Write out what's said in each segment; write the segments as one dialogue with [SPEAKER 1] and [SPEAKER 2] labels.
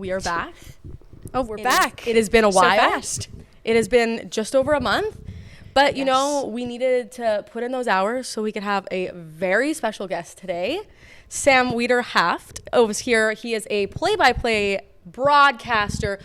[SPEAKER 1] we are back.
[SPEAKER 2] Oh, we're back.
[SPEAKER 1] It has been a while.
[SPEAKER 2] So fast.
[SPEAKER 1] It has been just over a month. But, you know, we needed to put in those hours so we could have a very special guest today. Sam Weiderhaft is here. He is a play-by-play broadcaster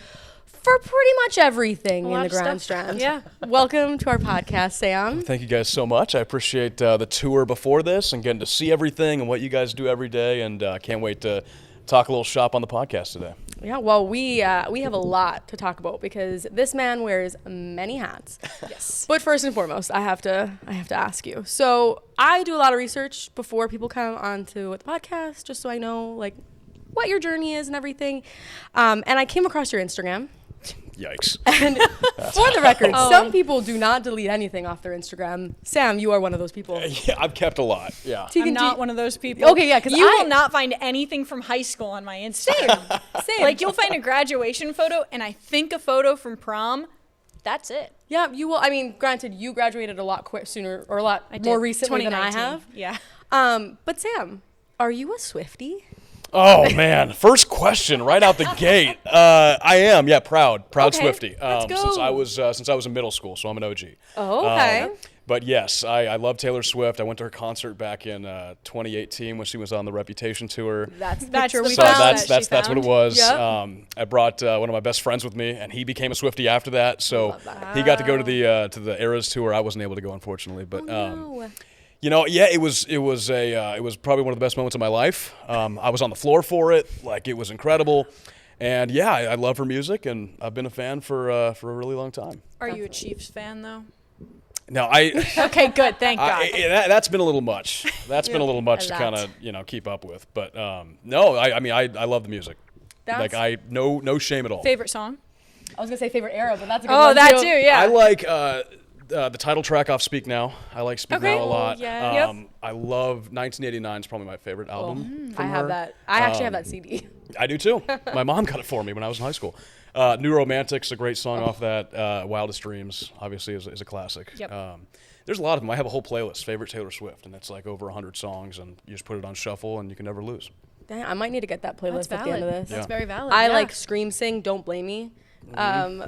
[SPEAKER 1] for pretty much everything in the Grand Strand.
[SPEAKER 2] Yeah.
[SPEAKER 1] Welcome to our podcast, Sam.
[SPEAKER 3] Thank you guys so much. I appreciate the tour before this and getting to see everything and what you guys do every day. And can't wait to talk a little shop on the podcast today.
[SPEAKER 1] Yeah, well, we have a lot to talk about because this man wears many hats.
[SPEAKER 2] Yes.
[SPEAKER 1] But first and foremost, I have to ask you. So I do a lot of research before people come onto the podcast, just so I know like what your journey is and everything. And I came across your Instagram.
[SPEAKER 3] Yikes.
[SPEAKER 1] And for the record, some people do not delete anything off their Instagram. Sam, you are one of those people.
[SPEAKER 3] Yeah, I've kept a lot. Yeah.
[SPEAKER 1] Teagan,
[SPEAKER 2] I'm not one of those people.
[SPEAKER 1] Okay, yeah, because
[SPEAKER 2] you will not find anything from high school on my Instagram.
[SPEAKER 1] Same.
[SPEAKER 2] Like you'll find a graduation photo and I think a photo from prom. That's it.
[SPEAKER 1] Yeah, you will. I mean, granted, you graduated a lot sooner or a lot
[SPEAKER 2] I did.
[SPEAKER 1] more recently than I
[SPEAKER 2] 2019.
[SPEAKER 1] have.
[SPEAKER 2] Yeah.
[SPEAKER 1] But Sam, are you a Swiftie?
[SPEAKER 3] Oh, man. First question right out the gate. I am. Yeah, proud
[SPEAKER 1] Okay,
[SPEAKER 3] Swiftie.
[SPEAKER 1] let's go.
[SPEAKER 3] Since I was in middle school, so I'm an OG.
[SPEAKER 1] Oh, okay.
[SPEAKER 3] But yes, I love Taylor Swift. I went to her concert back in 2018 when she was on the Reputation tour.
[SPEAKER 1] That's the
[SPEAKER 2] That's
[SPEAKER 1] picture we
[SPEAKER 2] the
[SPEAKER 3] So
[SPEAKER 2] found.
[SPEAKER 1] found.
[SPEAKER 3] that's what it was.
[SPEAKER 1] Yep.
[SPEAKER 3] I brought one of my best friends with me, and he became a Swiftie after that. So he got to go to the Eras tour. I wasn't able to go, unfortunately. But
[SPEAKER 1] No.
[SPEAKER 3] you know, yeah, it was probably one of the best moments of my life. I was on the floor for it, like it was incredible, and yeah, I love her music, and I've been a fan for a really long time.
[SPEAKER 2] Are you a Chiefs fan though?
[SPEAKER 3] No, I.
[SPEAKER 2] Okay, good. Thank God.
[SPEAKER 3] That's been a little much. That's been a little much to kind of keep up with. But no, I mean I love the music.
[SPEAKER 1] That's-
[SPEAKER 3] No shame at all.
[SPEAKER 2] Favorite song?
[SPEAKER 1] I was gonna say favorite era, but that's a good
[SPEAKER 2] Oh,
[SPEAKER 1] one
[SPEAKER 2] that
[SPEAKER 1] too.
[SPEAKER 2] too. Yeah.
[SPEAKER 3] I like the title track off Speak Now. I like Speak
[SPEAKER 2] Okay.
[SPEAKER 3] Now a lot.
[SPEAKER 2] Yeah. Yep.
[SPEAKER 3] I love 1989 is probably my favorite album.
[SPEAKER 1] I
[SPEAKER 3] from
[SPEAKER 1] have
[SPEAKER 3] her.
[SPEAKER 1] that. I actually have that CD.
[SPEAKER 3] I do too. My mom got it for me when I was in high school. New Romantic's a great song off that. Wildest Dreams obviously is a classic.
[SPEAKER 2] Yep.
[SPEAKER 3] There's a lot of them. I have a whole playlist, favorite Taylor Swift, and it's like over 100 songs, and you just put it on shuffle, and you can never lose.
[SPEAKER 1] Dang, I might need to get that playlist
[SPEAKER 2] That's
[SPEAKER 1] at the end of
[SPEAKER 2] valid.
[SPEAKER 1] this.
[SPEAKER 2] That's very valid.
[SPEAKER 1] I
[SPEAKER 2] yeah.
[SPEAKER 1] like Scream Sing, Don't Blame Me,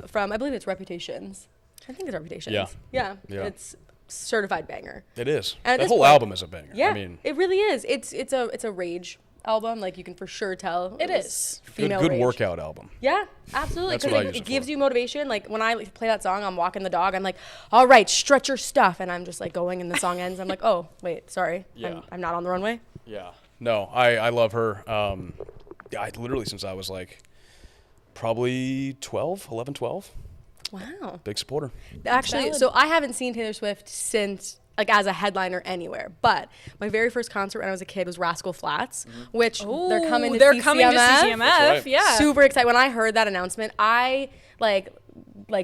[SPEAKER 1] from I believe it's Reputations. I think it's Reputations.
[SPEAKER 3] Yeah.
[SPEAKER 1] Yeah. It's certified banger.
[SPEAKER 3] It is.
[SPEAKER 1] And at
[SPEAKER 3] That
[SPEAKER 1] this
[SPEAKER 3] whole
[SPEAKER 1] point-
[SPEAKER 3] album is a banger.
[SPEAKER 1] Yeah,
[SPEAKER 3] I mean,
[SPEAKER 1] it really is. It's a rage album. Like you can for sure tell.
[SPEAKER 2] It
[SPEAKER 1] was
[SPEAKER 2] is.
[SPEAKER 1] female
[SPEAKER 3] good
[SPEAKER 1] rage.
[SPEAKER 3] workout album.
[SPEAKER 1] Yeah, absolutely.
[SPEAKER 3] That's what
[SPEAKER 1] Because
[SPEAKER 3] I use
[SPEAKER 1] it
[SPEAKER 3] it
[SPEAKER 1] gives
[SPEAKER 3] for.
[SPEAKER 1] you motivation. Like when I play that song, I'm walking the dog. I'm like, all right, stretch your stuff, and I'm just like going, and the song ends. I'm like, oh wait, sorry,
[SPEAKER 3] Yeah.
[SPEAKER 1] I'm not on the runway.
[SPEAKER 3] Yeah. No, I love her. I literally since I was like probably 11, 12.
[SPEAKER 1] Wow.
[SPEAKER 3] Big supporter.
[SPEAKER 1] Actually,
[SPEAKER 2] Valid.
[SPEAKER 1] so I haven't seen Taylor Swift since like as a headliner anywhere. But my very first concert when I was a kid was Rascal Flatts, which they're coming to
[SPEAKER 2] They're
[SPEAKER 1] CCMF.
[SPEAKER 2] coming to CCMF.
[SPEAKER 3] That's right.
[SPEAKER 2] Yeah.
[SPEAKER 1] Super excited. When I heard that announcement, I like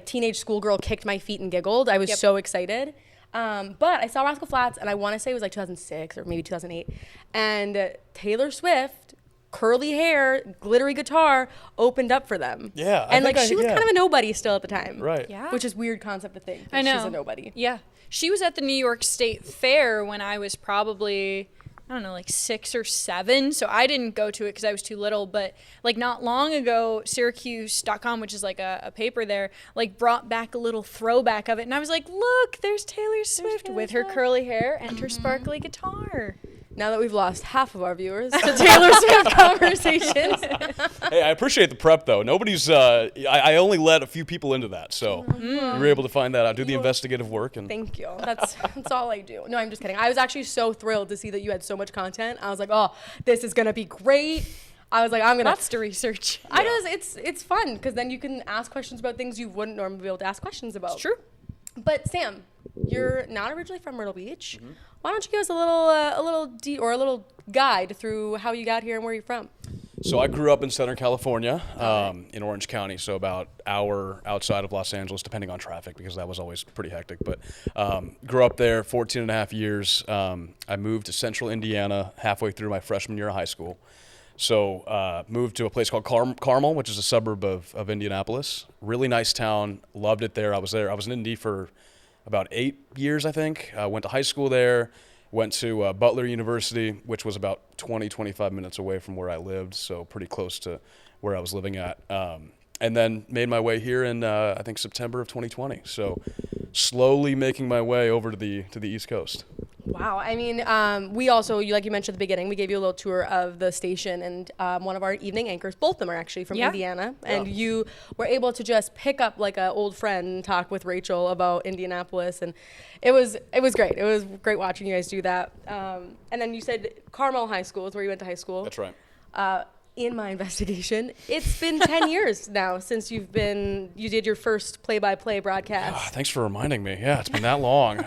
[SPEAKER 1] teenage schoolgirl kicked my feet and giggled. I was
[SPEAKER 2] Yep.
[SPEAKER 1] so excited. But I saw Rascal Flatts, and I want to say it was like 2006 or maybe 2008. And Taylor Swift, curly hair, glittery guitar, opened up for them.
[SPEAKER 3] Yeah, I
[SPEAKER 1] And
[SPEAKER 3] think
[SPEAKER 1] like she was
[SPEAKER 3] yeah.
[SPEAKER 1] kind of a nobody still at the time.
[SPEAKER 3] Right.
[SPEAKER 2] Yeah.
[SPEAKER 1] Which is weird concept to think.
[SPEAKER 2] I
[SPEAKER 1] that
[SPEAKER 2] know.
[SPEAKER 1] She's a nobody.
[SPEAKER 2] Yeah. She was at the New York State Fair when I was probably, I don't know, like 6 or 7. So I didn't go to it because I was too little. But like not long ago, Syracuse.com, which is like a paper there, like brought back a little throwback of it. And I was like, look, there's Taylor Swift
[SPEAKER 1] Taylor
[SPEAKER 2] with her
[SPEAKER 1] Swift.
[SPEAKER 2] curly hair and her sparkly guitar.
[SPEAKER 1] Now that we've lost half of our viewers to Taylor Swift conversations.
[SPEAKER 3] Hey, I appreciate the prep though. Nobody's. I only let a few people into that, so you were able to find that out. Do the investigative work and.
[SPEAKER 1] Thank you. That's all I do. No, I'm just kidding. I was actually so thrilled to see that you had so much content. I was like, oh, this is gonna be great. I was like, I'm gonna.
[SPEAKER 2] Lots to research.
[SPEAKER 1] I just it's fun because then you can ask questions about things you wouldn't normally be able to ask questions about.
[SPEAKER 2] It's true.
[SPEAKER 1] But Sam, you're not originally from Myrtle Beach. Why don't you give us a little guide through how you got here and where you're from?
[SPEAKER 3] So I grew up in Southern California, in Orange County, so about hour outside of Los Angeles, depending on traffic, because that was always pretty hectic. But grew up there 14 and a half years. I moved to Central Indiana halfway through my freshman year of high school. So moved to a place called Carmel, which is a suburb of Indianapolis. Really nice town. Loved it there. I was in Indy for about 8 years, I think. Went to high school there. Went to Butler University, which was about 25 minutes away from where I lived, so pretty close to where I was living at. And then made my way here in, I think, September of 2020. So slowly making my way over to the East Coast.
[SPEAKER 1] Wow. I mean, we also, like you mentioned at the beginning, we gave you a little tour of the station, and one of our evening anchors, both of them are actually from Indiana, and you were able to just pick up like an old friend and talk with Rachel about Indianapolis, and it was great. It was great watching you guys do that. And then you said Carmel High School is where you went to high school.
[SPEAKER 3] That's right.
[SPEAKER 1] In my investigation, it's been 10 years now since you did your first play-by-play broadcast.
[SPEAKER 3] Thanks for reminding me. Yeah, it's been that long.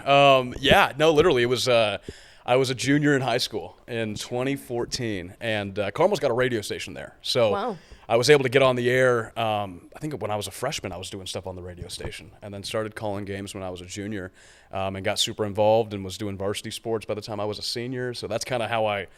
[SPEAKER 3] Literally, it was. I was a junior in high school in 2014, and Carmel's got a radio station there. So
[SPEAKER 1] wow.
[SPEAKER 3] I was able to get on the air. I think when I was a freshman, I was doing stuff on the radio station, and then started calling games when I was a junior, and got super involved and was doing varsity sports by the time I was a senior. So that's kind of how I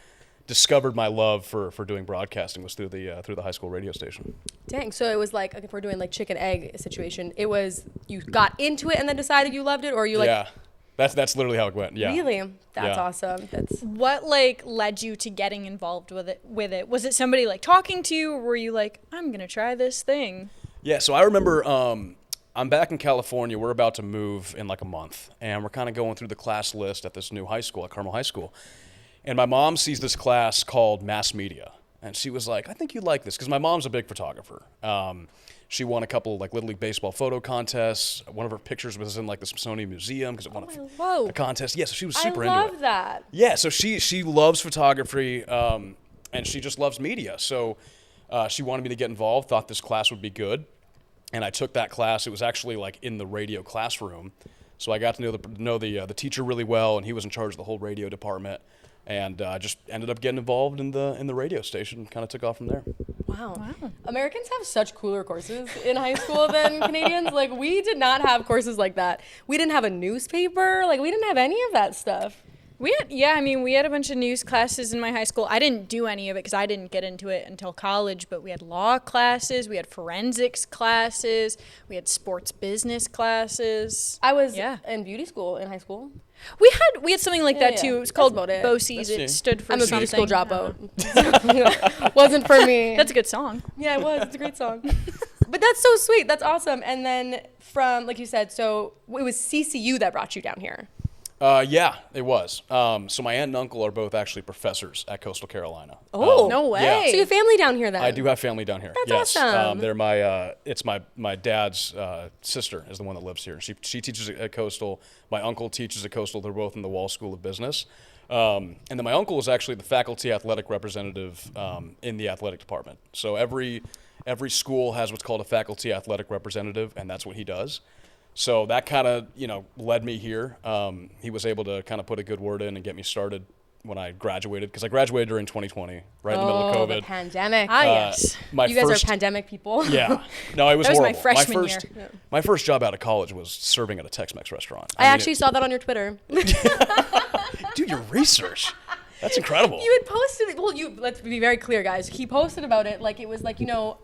[SPEAKER 3] discovered my love for doing broadcasting, was through the high school radio station.
[SPEAKER 1] Dang, so it was like, if we're doing like chicken egg situation, it was you got into it and then decided you loved it, or you like?
[SPEAKER 3] Yeah, that's literally how it went. Yeah.
[SPEAKER 1] Really? That's awesome.
[SPEAKER 2] What like led you to getting involved with it? Was it somebody like talking to you, or were you like, I'm gonna try this thing?
[SPEAKER 3] Yeah, so I remember I'm back in California. We're about to move in like a month, and we're kind of going through the class list at this new high school, at Carmel High School. And my mom sees this class called Mass Media, and she was like, I think you'd like this, because my mom's a big photographer. She won a couple like Little League Baseball photo contests. One of her pictures was in like the Smithsonian Museum because it won a contest. Yeah, so she was super into it.
[SPEAKER 1] I love that.
[SPEAKER 3] Yeah, so she loves photography, and she just loves media. So she wanted me to get involved, thought this class would be good. And I took that class. It was actually like in the radio classroom. So I got to know the teacher really well, and he was in charge of the whole radio department. And just ended up getting involved in the radio station and kind of took off from there.
[SPEAKER 1] Wow. Americans have such cooler courses in high school than Canadians. Like, we did not have courses like that. We didn't have a newspaper. Like, we didn't have any of that stuff.
[SPEAKER 2] We had a bunch of news classes in my high school. I didn't do any of it because I didn't get into it until college, but we had law classes, we had forensics classes, we had sports business classes.
[SPEAKER 1] I was in beauty school in high school.
[SPEAKER 2] We had something like that too. It was called BOCES. It stood for something.
[SPEAKER 1] I'm a beauty school dropout. Wasn't for me.
[SPEAKER 2] That's a good song.
[SPEAKER 1] Yeah, it was. It's a great song. But that's so sweet. That's awesome. And then from, like you said, so it was CCU that brought you down here.
[SPEAKER 3] Yeah, it was. So my aunt and uncle are both actually professors at Coastal Carolina.
[SPEAKER 2] Oh, no way.
[SPEAKER 3] Yeah.
[SPEAKER 1] So you have family down here then?
[SPEAKER 3] I do have family down here.
[SPEAKER 1] That's
[SPEAKER 3] yes.
[SPEAKER 1] awesome.
[SPEAKER 3] They're it's my dad's sister is the one that lives here. She teaches at Coastal. My uncle teaches at Coastal. They're both in the Wall School of Business. And then my uncle is actually the faculty athletic representative in the athletic department. So every school has what's called a faculty athletic representative, and that's what he does. So that kind of, led me here. He was able to kind of put a good word in and get me started when I graduated, because I graduated during 2020, right in the middle of COVID.
[SPEAKER 1] The pandemic.
[SPEAKER 2] Yes.
[SPEAKER 1] You guys are pandemic people.
[SPEAKER 3] Yeah. No, it was horrible.
[SPEAKER 2] That was my freshman year.
[SPEAKER 3] My first job out of college was serving at a Tex-Mex restaurant.
[SPEAKER 1] I actually saw that on your Twitter.
[SPEAKER 3] Dude, your research. That's incredible.
[SPEAKER 1] You had posted, let's be very clear, guys. He posted about it like it was like,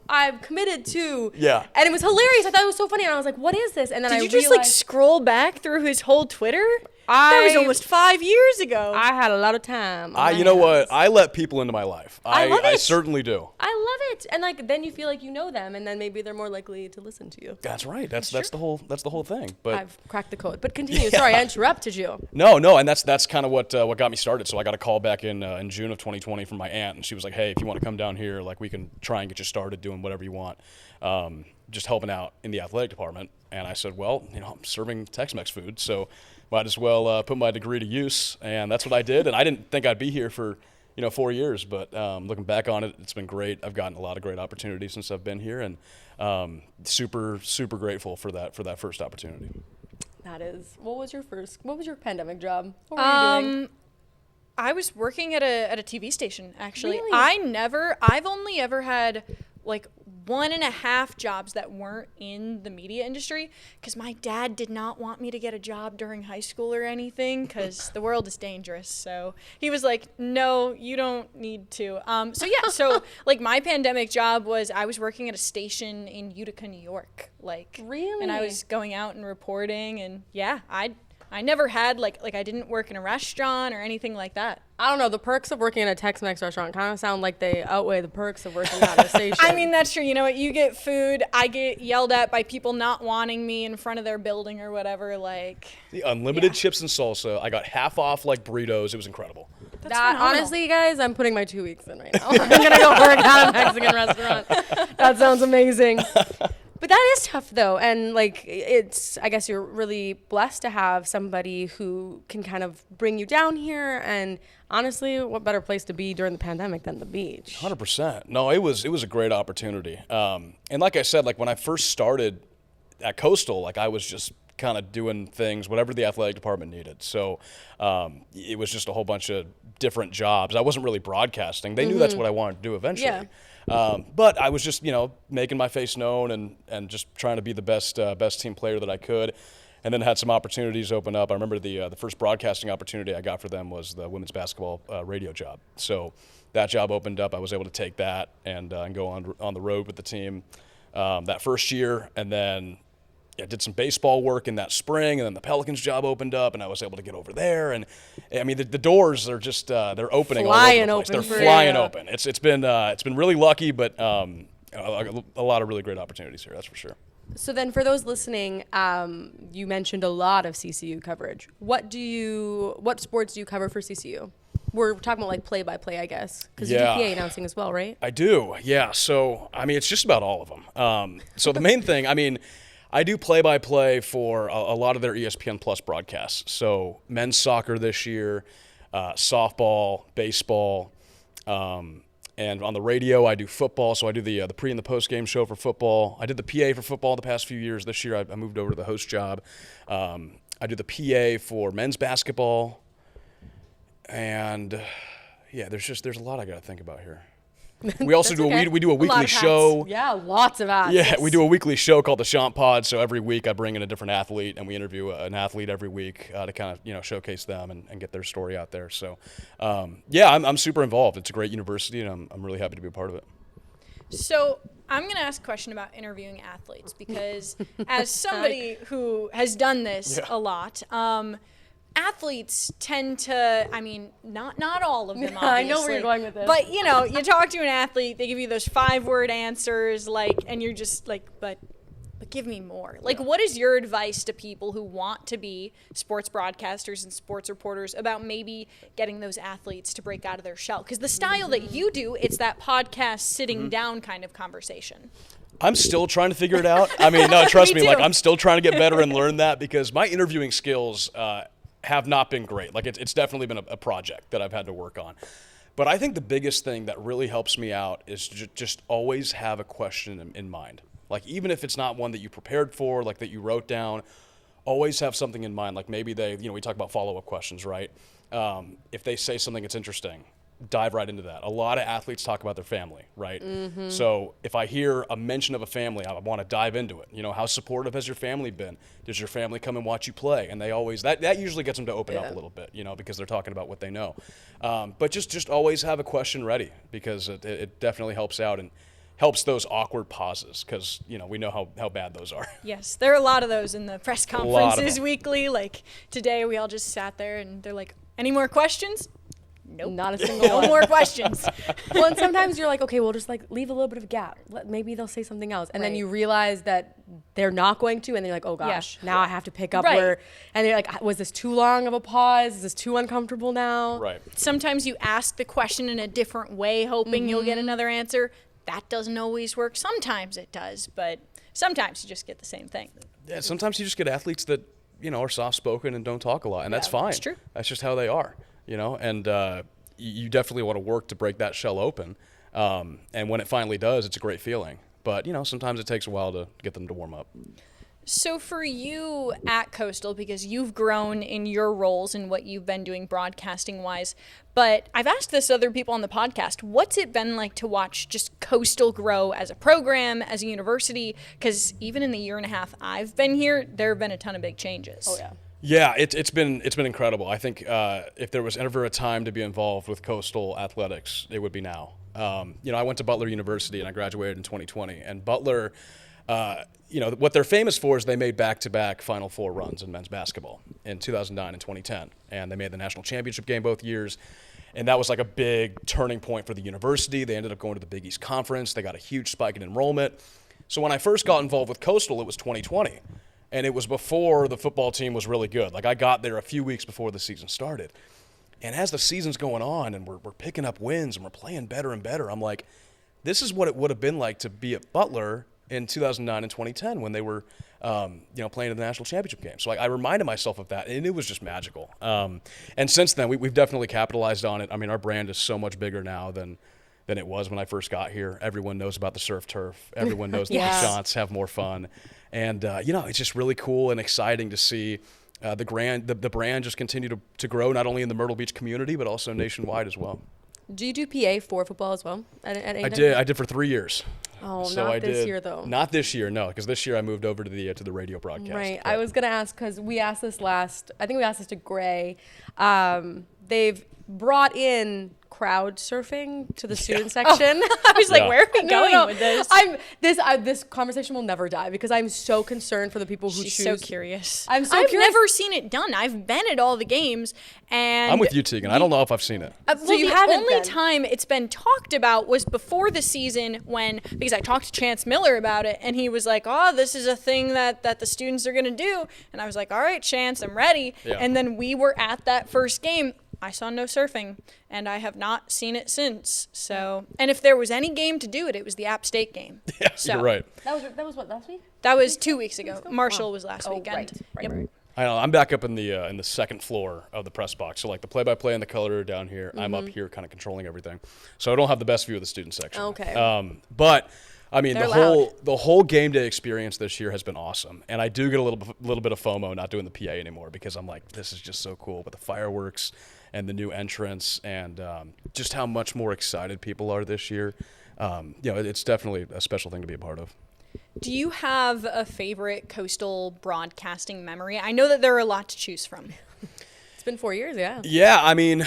[SPEAKER 1] I've committed to.
[SPEAKER 3] Yeah.
[SPEAKER 1] And it was hilarious. I thought it was so funny. And I was like, what is this? And then
[SPEAKER 2] Did you just like scroll back through his whole Twitter? That was almost 5 years ago.
[SPEAKER 1] I had a lot of time.
[SPEAKER 3] You know what? I let people into my life.
[SPEAKER 1] I love it.
[SPEAKER 3] I certainly do.
[SPEAKER 1] I love it. And like then you feel like you know them, and then maybe they're more likely to listen to you.
[SPEAKER 3] That's right. That's the whole thing. But
[SPEAKER 1] I've cracked the code. But continue. Sorry, I interrupted you.
[SPEAKER 3] No, and that's kind of what got me started. So I got a call back in June of 2020 from my aunt, and she was like, "Hey, if you want to come down here, like we can try and get you started doing whatever you want, just helping out in the athletic department." And I said, "Well, I'm serving Tex-Mex food, so might as well put my degree to use." And that's what I did. And I didn't think I'd be here for 4 years, but looking back on it, it's been great. I've gotten a lot of great opportunities since I've been here, and super grateful for that first opportunity.
[SPEAKER 1] That is. What was your pandemic job? What were you doing?
[SPEAKER 2] I was working at a TV station, actually.
[SPEAKER 1] Really?
[SPEAKER 2] I've only ever had like 1.5 jobs that weren't in the media industry, because my dad did not want me to get a job during high school or anything, because the world is dangerous. So he was like, no, you don't need to. So like my pandemic job was I was working at a station in Utica, New York. Like,
[SPEAKER 1] really?
[SPEAKER 2] And I was going out and reporting, and yeah, I never had like I didn't work in a restaurant or anything like that.
[SPEAKER 1] I don't know. The perks of working in a Tex-Mex restaurant kind of sound like they outweigh the perks of working at a station.
[SPEAKER 2] I mean, that's true. You know what? You get food. I get yelled at by people not wanting me in front of their building or whatever. Like
[SPEAKER 3] the unlimited chips and salsa. I got half off like burritos. It was incredible.
[SPEAKER 2] that's
[SPEAKER 1] that,
[SPEAKER 2] phenomenal.
[SPEAKER 1] honestly, guys, I'm putting my 2 weeks in right now. I'm going to go work at a Mexican restaurant. That sounds amazing. But that is tough, though. And, like, I guess you're really blessed to have somebody who can kind of bring you down here. And honestly, what better place to be during the pandemic than the beach?
[SPEAKER 3] 100%. No, it was a great opportunity. And like I said, like when I first started at Coastal, like I was just kind of doing things, whatever the athletic department needed. So it was just a whole bunch of different jobs. I wasn't really broadcasting. They knew that's what I wanted to do eventually.
[SPEAKER 1] Yeah.
[SPEAKER 3] But I was just, making my face known and just trying to be the best team player that I could. And then had some opportunities open up. I remember the first broadcasting opportunity I got for them was the women's basketball radio job. So that job opened up. I was able to take that and go on the road with the team that first year. And then I did some baseball work in that spring, and then the Pelicans job opened up, and I was able to get over there. And I mean, the doors are just they're opening
[SPEAKER 1] Flying
[SPEAKER 3] all over the place.
[SPEAKER 1] open
[SPEAKER 3] They're
[SPEAKER 1] for
[SPEAKER 3] flying
[SPEAKER 1] you.
[SPEAKER 3] open. It's been really lucky, but a lot of really great opportunities here. That's for sure.
[SPEAKER 1] So then for those listening, you mentioned a lot of CCU coverage. What sports do you cover for CCU? We're talking about like play-by-play, I guess, because you do PA announcing as well, right?
[SPEAKER 3] I do, yeah. So, I mean, it's just about all of them. So the main thing, I mean, I do play-by-play for a lot of their ESPN Plus broadcasts. So men's soccer this year, softball, baseball, and on the radio, I do football. So I do the pre and the post game show for football. I did the PA for football the past few years. This year, I moved over to the host job. I do the PA for men's basketball, and there's a lot I got to think about here. We also we do a weekly show.
[SPEAKER 1] Yeah, lots of hats.
[SPEAKER 3] Yeah, we do a weekly show called the Champ Pod. So every week I bring in a different athlete, and we interview an athlete every week to kind of showcase them and get their story out there. So I'm super involved. It's a great university, and I'm really happy to be a part of it.
[SPEAKER 2] So I'm going to ask a question about interviewing athletes because as somebody who has done this a lot, athletes tend to, I mean, not all of them, obviously.
[SPEAKER 1] I know where you're going with this.
[SPEAKER 2] But, you talk to an athlete, they give you those 5-word answers, and you're just like, but give me more. Like, what is your advice to people who want to be sports broadcasters and sports reporters about maybe getting those athletes to break out of their shell? Because the style that you do, it's that podcast sitting down kind of conversation.
[SPEAKER 3] I'm still trying to figure it out. I mean, no, trust me,
[SPEAKER 2] too.
[SPEAKER 3] like I'm still trying to get better and learn that because my interviewing skills have not been great. Like it's definitely been a project that I've had to work on. But I think the biggest thing that really helps me out is just always have a question in mind. Like even if it's not one that you prepared for, like that you wrote down, always have something in mind. Like maybe we talk about follow-up questions, right? If they say something that's interesting, dive right into that. A lot of athletes talk about their family, right? Mm-hmm. So if I hear a mention of a family, I want to dive into it. How supportive has your family been? Does your family come and watch you play? And they always, that usually gets them to open up a little bit, because they're talking about what they know. But just always have a question ready because it definitely helps out and helps those awkward pauses because, we know how bad those are.
[SPEAKER 2] Yes, there are a lot of those in the press conferences weekly. Like today we all just sat there and they're like, any more questions? Nope.
[SPEAKER 1] Not a single
[SPEAKER 2] No
[SPEAKER 1] one.
[SPEAKER 2] more questions.
[SPEAKER 1] Well, and sometimes you're like, okay, we'll just like leave a little bit of a gap. Maybe they'll say something else. And then you realize that they're not going to, and they're like, oh gosh, now I have to pick up where, and they're like, was this too long of a pause? Is this too uncomfortable now?
[SPEAKER 3] Right.
[SPEAKER 2] Sometimes you ask the question in a different way, hoping you'll get another answer. That doesn't always work. Sometimes it does, but sometimes you just get the same thing.
[SPEAKER 3] Yeah, sometimes you just get athletes that, are soft-spoken and don't talk a lot, and that's fine.
[SPEAKER 2] That's true.
[SPEAKER 3] That's just how they are. And you definitely want to work to break that shell open. And when it finally does, it's a great feeling. But, sometimes it takes a while to get them to warm up.
[SPEAKER 2] So for you at Coastal, because you've grown in your roles and what you've been doing broadcasting-wise, but I've asked this to other people on the podcast, what's it been like to watch just Coastal grow as a program, as a university? Because even in the year and a half I've been here, there have been a ton of big changes.
[SPEAKER 1] Oh, yeah.
[SPEAKER 3] Yeah, it's been incredible. I think if there was ever a time to be involved with Coastal athletics, it would be now. I went to Butler University and I graduated in 2020. And Butler, what they're famous for is they made back-to-back Final Four runs in men's basketball. in 2009 and 2010. And they made the national championship game both years. And that was like a big turning point for the university. They ended up going to the Big East Conference. They got a huge spike in enrollment. So when I first got involved with Coastal, it was 2020. And it was before the football team was really good. Like I got there a few weeks before the season started. And as the season's going on and we're picking up wins and we're playing better and better, I'm like, this is what it would have been like to be at Butler in 2009 and 2010 when they were, playing in the national championship game. So I reminded myself of that, and it was just magical. And since then, we've definitely capitalized on it. I mean, our brand is so much bigger now than it was when I first got here. Everyone knows about the surf turf. Everyone knows
[SPEAKER 1] Yes.
[SPEAKER 3] the shots have more fun. And, it's just really cool and exciting to see the brand just continue to grow, not only in the Myrtle Beach community, but also nationwide as well.
[SPEAKER 1] Do you do PA for football as well? At
[SPEAKER 3] I did. I did for 3 years.
[SPEAKER 1] Oh,
[SPEAKER 3] So
[SPEAKER 1] not
[SPEAKER 3] I
[SPEAKER 1] this
[SPEAKER 3] did,
[SPEAKER 1] year though.
[SPEAKER 3] Not this year, no, because this year I moved over to the radio broadcast.
[SPEAKER 1] Right.
[SPEAKER 3] But
[SPEAKER 1] I was gonna ask because we asked this I think we asked this to Gray. They've brought in crowd surfing to the student section.
[SPEAKER 2] I was like,
[SPEAKER 3] Yeah.
[SPEAKER 2] where are we going with this?
[SPEAKER 1] This conversation will never die because I'm so concerned for the people who
[SPEAKER 2] She's
[SPEAKER 1] choose.
[SPEAKER 2] so curious.
[SPEAKER 1] I'm so
[SPEAKER 2] I've
[SPEAKER 1] curious.
[SPEAKER 2] never seen it done. I've been at all the games, and
[SPEAKER 3] I'm with you, Teagan. I don't know if I've seen it.
[SPEAKER 2] Well,
[SPEAKER 1] you
[SPEAKER 2] the
[SPEAKER 1] haven't
[SPEAKER 2] only
[SPEAKER 1] been.
[SPEAKER 2] time it's been talked about was before the season because I talked to Chance Miller about it, and he was like, oh, this is a thing that the students are going to do. And I was like, all right, Chance, I'm ready.
[SPEAKER 3] Yeah.
[SPEAKER 2] And then we were at that first game. I saw no surfing, and I have not seen it since. So, and if there was any game to do it, it was the App State game.
[SPEAKER 3] Yeah,
[SPEAKER 2] So,
[SPEAKER 3] you're right.
[SPEAKER 1] That was what, last week?
[SPEAKER 2] That was 2 weeks ago. Marshall was last
[SPEAKER 1] Oh,
[SPEAKER 2] weekend.
[SPEAKER 1] right.
[SPEAKER 3] I know. I'm back up in the second floor of the press box. So like the play-by-play and the color are down here. I'm up here, kind of controlling everything. So I don't have the best view of the student section.
[SPEAKER 1] Okay.
[SPEAKER 3] But I mean,
[SPEAKER 1] They're
[SPEAKER 3] the whole game day experience this year has been awesome, and I do get a little bit of FOMO not doing the PA anymore because I'm like, this is just so cool with the fireworks and the new entrance and just how much more excited people are this year. It's definitely a special thing to be a part of.
[SPEAKER 2] Do you have a favorite Coastal broadcasting memory? I know that there are a lot to choose from.
[SPEAKER 1] It's been 4 years, yeah.
[SPEAKER 3] Yeah, I mean,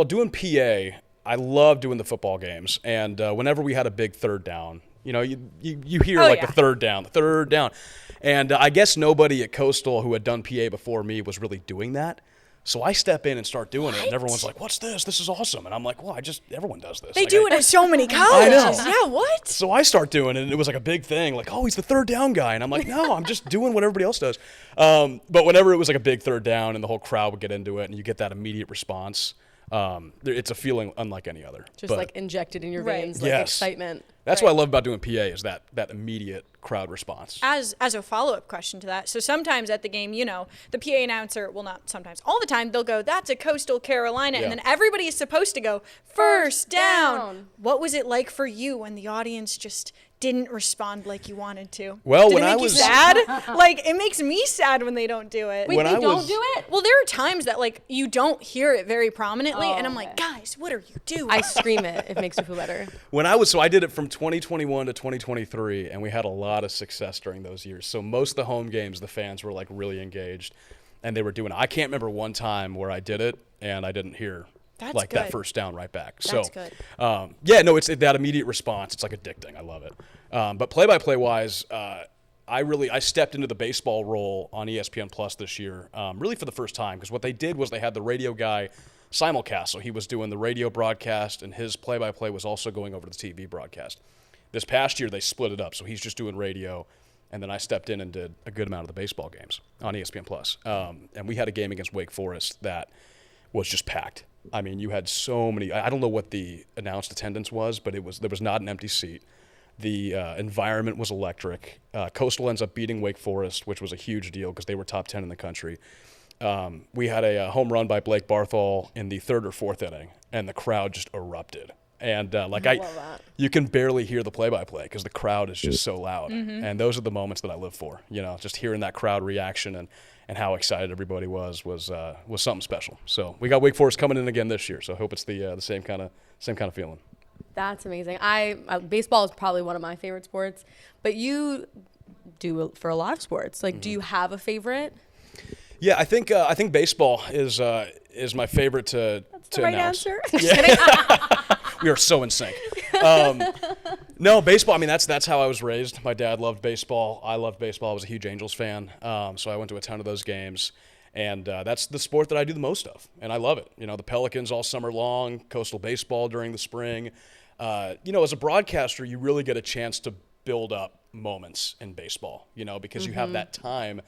[SPEAKER 3] doing PA, I love doing the football games, and whenever we had a big third down, you hear the third down, and I guess nobody at Coastal who had done PA before me was really doing that. So I step in and start doing it, and everyone's like, "What's this? This is awesome!" And I'm like, "Well, everyone does this."
[SPEAKER 2] They do it at so many colleges.
[SPEAKER 3] know.
[SPEAKER 2] Yeah, what?
[SPEAKER 3] So I start doing it, and it was like a big thing, like, "Oh, he's the third down guy," and I'm like, "No, I'm just doing what everybody else does." But whenever it was like a big third down, and the whole crowd would get into it, and you get that immediate response, it's a feeling unlike any other.
[SPEAKER 1] Just like injected in your veins, like
[SPEAKER 3] Yes.
[SPEAKER 1] excitement.
[SPEAKER 3] That's what I love about doing PA is that immediate crowd response.
[SPEAKER 2] As a follow-up question to that, so sometimes at the game, the PA announcer, well, not sometimes, all the time, they'll go, that's a Coastal Carolina, and then everybody is supposed to go, first down. What was it like for you when the audience just didn't respond like you wanted to?
[SPEAKER 3] Well,
[SPEAKER 2] Did
[SPEAKER 3] when
[SPEAKER 2] it make
[SPEAKER 3] I
[SPEAKER 2] you
[SPEAKER 3] was
[SPEAKER 2] sad? Like, it makes me sad when they don't do it.
[SPEAKER 1] Wait,
[SPEAKER 3] When
[SPEAKER 1] they
[SPEAKER 3] I
[SPEAKER 1] don't
[SPEAKER 3] was-
[SPEAKER 1] do it?
[SPEAKER 2] Well, there are times that, like, you don't hear it very prominently, and I'm
[SPEAKER 1] okay.
[SPEAKER 2] like, guys, what are you doing?
[SPEAKER 1] I scream it. It makes me feel better.
[SPEAKER 3] So I did it from 2021 to 2023, and we had a lot of success during those years. So most of the home games, the fans were like really engaged, and they were doing it. I can't remember one time where I did it and I didn't hear
[SPEAKER 2] That's
[SPEAKER 3] that
[SPEAKER 2] good.
[SPEAKER 3] first down right back.
[SPEAKER 2] That's
[SPEAKER 3] So,
[SPEAKER 2] good.
[SPEAKER 3] it's that immediate response. It's like addicting. I love it. But play-by-play wise, I stepped into the baseball role on ESPN Plus this year, really for the first time, because what they did was they had the radio guy simulcast. So he was doing the radio broadcast, and his play-by-play was also going over to the TV broadcast. This past year, they split it up. So he's just doing radio, and then I stepped in and did a good amount of the baseball games on ESPN Plus. And we had a game against Wake Forest that was just packed. I mean, you had so many. I don't know what the announced attendance was, but there was not an empty seat. The environment was electric. Coastal ends up beating Wake Forest, which was a huge deal because they were top 10 in the country. We had a home run by Blake Barthol in the third or fourth inning, and the crowd just erupted. And you can barely hear the play-by-play because the crowd is just so loud. And those are the moments that I live for. Just hearing that crowd reaction and how excited everybody was something special. So we got Wake Forest coming in again this year. So I hope it's the same kind of feeling.
[SPEAKER 1] That's amazing. Baseball is probably one of my favorite sports, but you do for a lot of sports. Like, do you have a favorite?
[SPEAKER 3] Yeah, I think baseball is my favorite to
[SPEAKER 1] The right
[SPEAKER 3] announce.
[SPEAKER 1] answer.
[SPEAKER 3] We are so in sync. No, baseball. I mean, that's how I was raised. My dad loved baseball. I loved baseball. I was a huge Angels fan. So I went to a ton of those games. And that's the sport that I do the most of. And I love it. The Pelicans all summer long, coastal baseball during the spring. As a broadcaster, you really get a chance to build up moments in baseball, because you have that time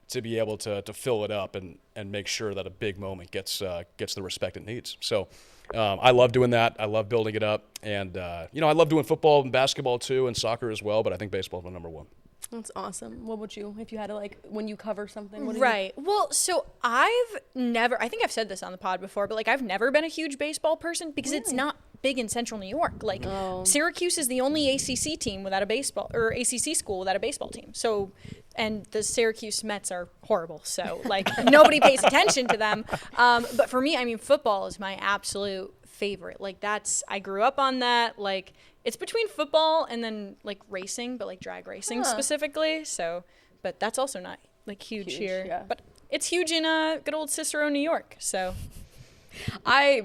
[SPEAKER 3] to be able to fill it up and make sure that a big moment gets the respect it needs. So I love doing that. I love building it up. And, I love doing football and basketball too and soccer as well, but I think baseball is my number one.
[SPEAKER 1] That's awesome. What would you, if you had to, when you cover something? What
[SPEAKER 2] Right. Well, so I think I've said this on the pod before, but I've never been a huge baseball person because it's not big in central New York. Syracuse is the only ACC team without a baseball, or ACC school without a baseball team. So, and the Syracuse Mets are horrible. So nobody pays attention to them. But for me, football is my absolute favorite. I grew up on that. It's between football and then racing, but drag racing specifically. So, but that's also not huge here. Yeah. But it's huge in good old Cicero, New York. So,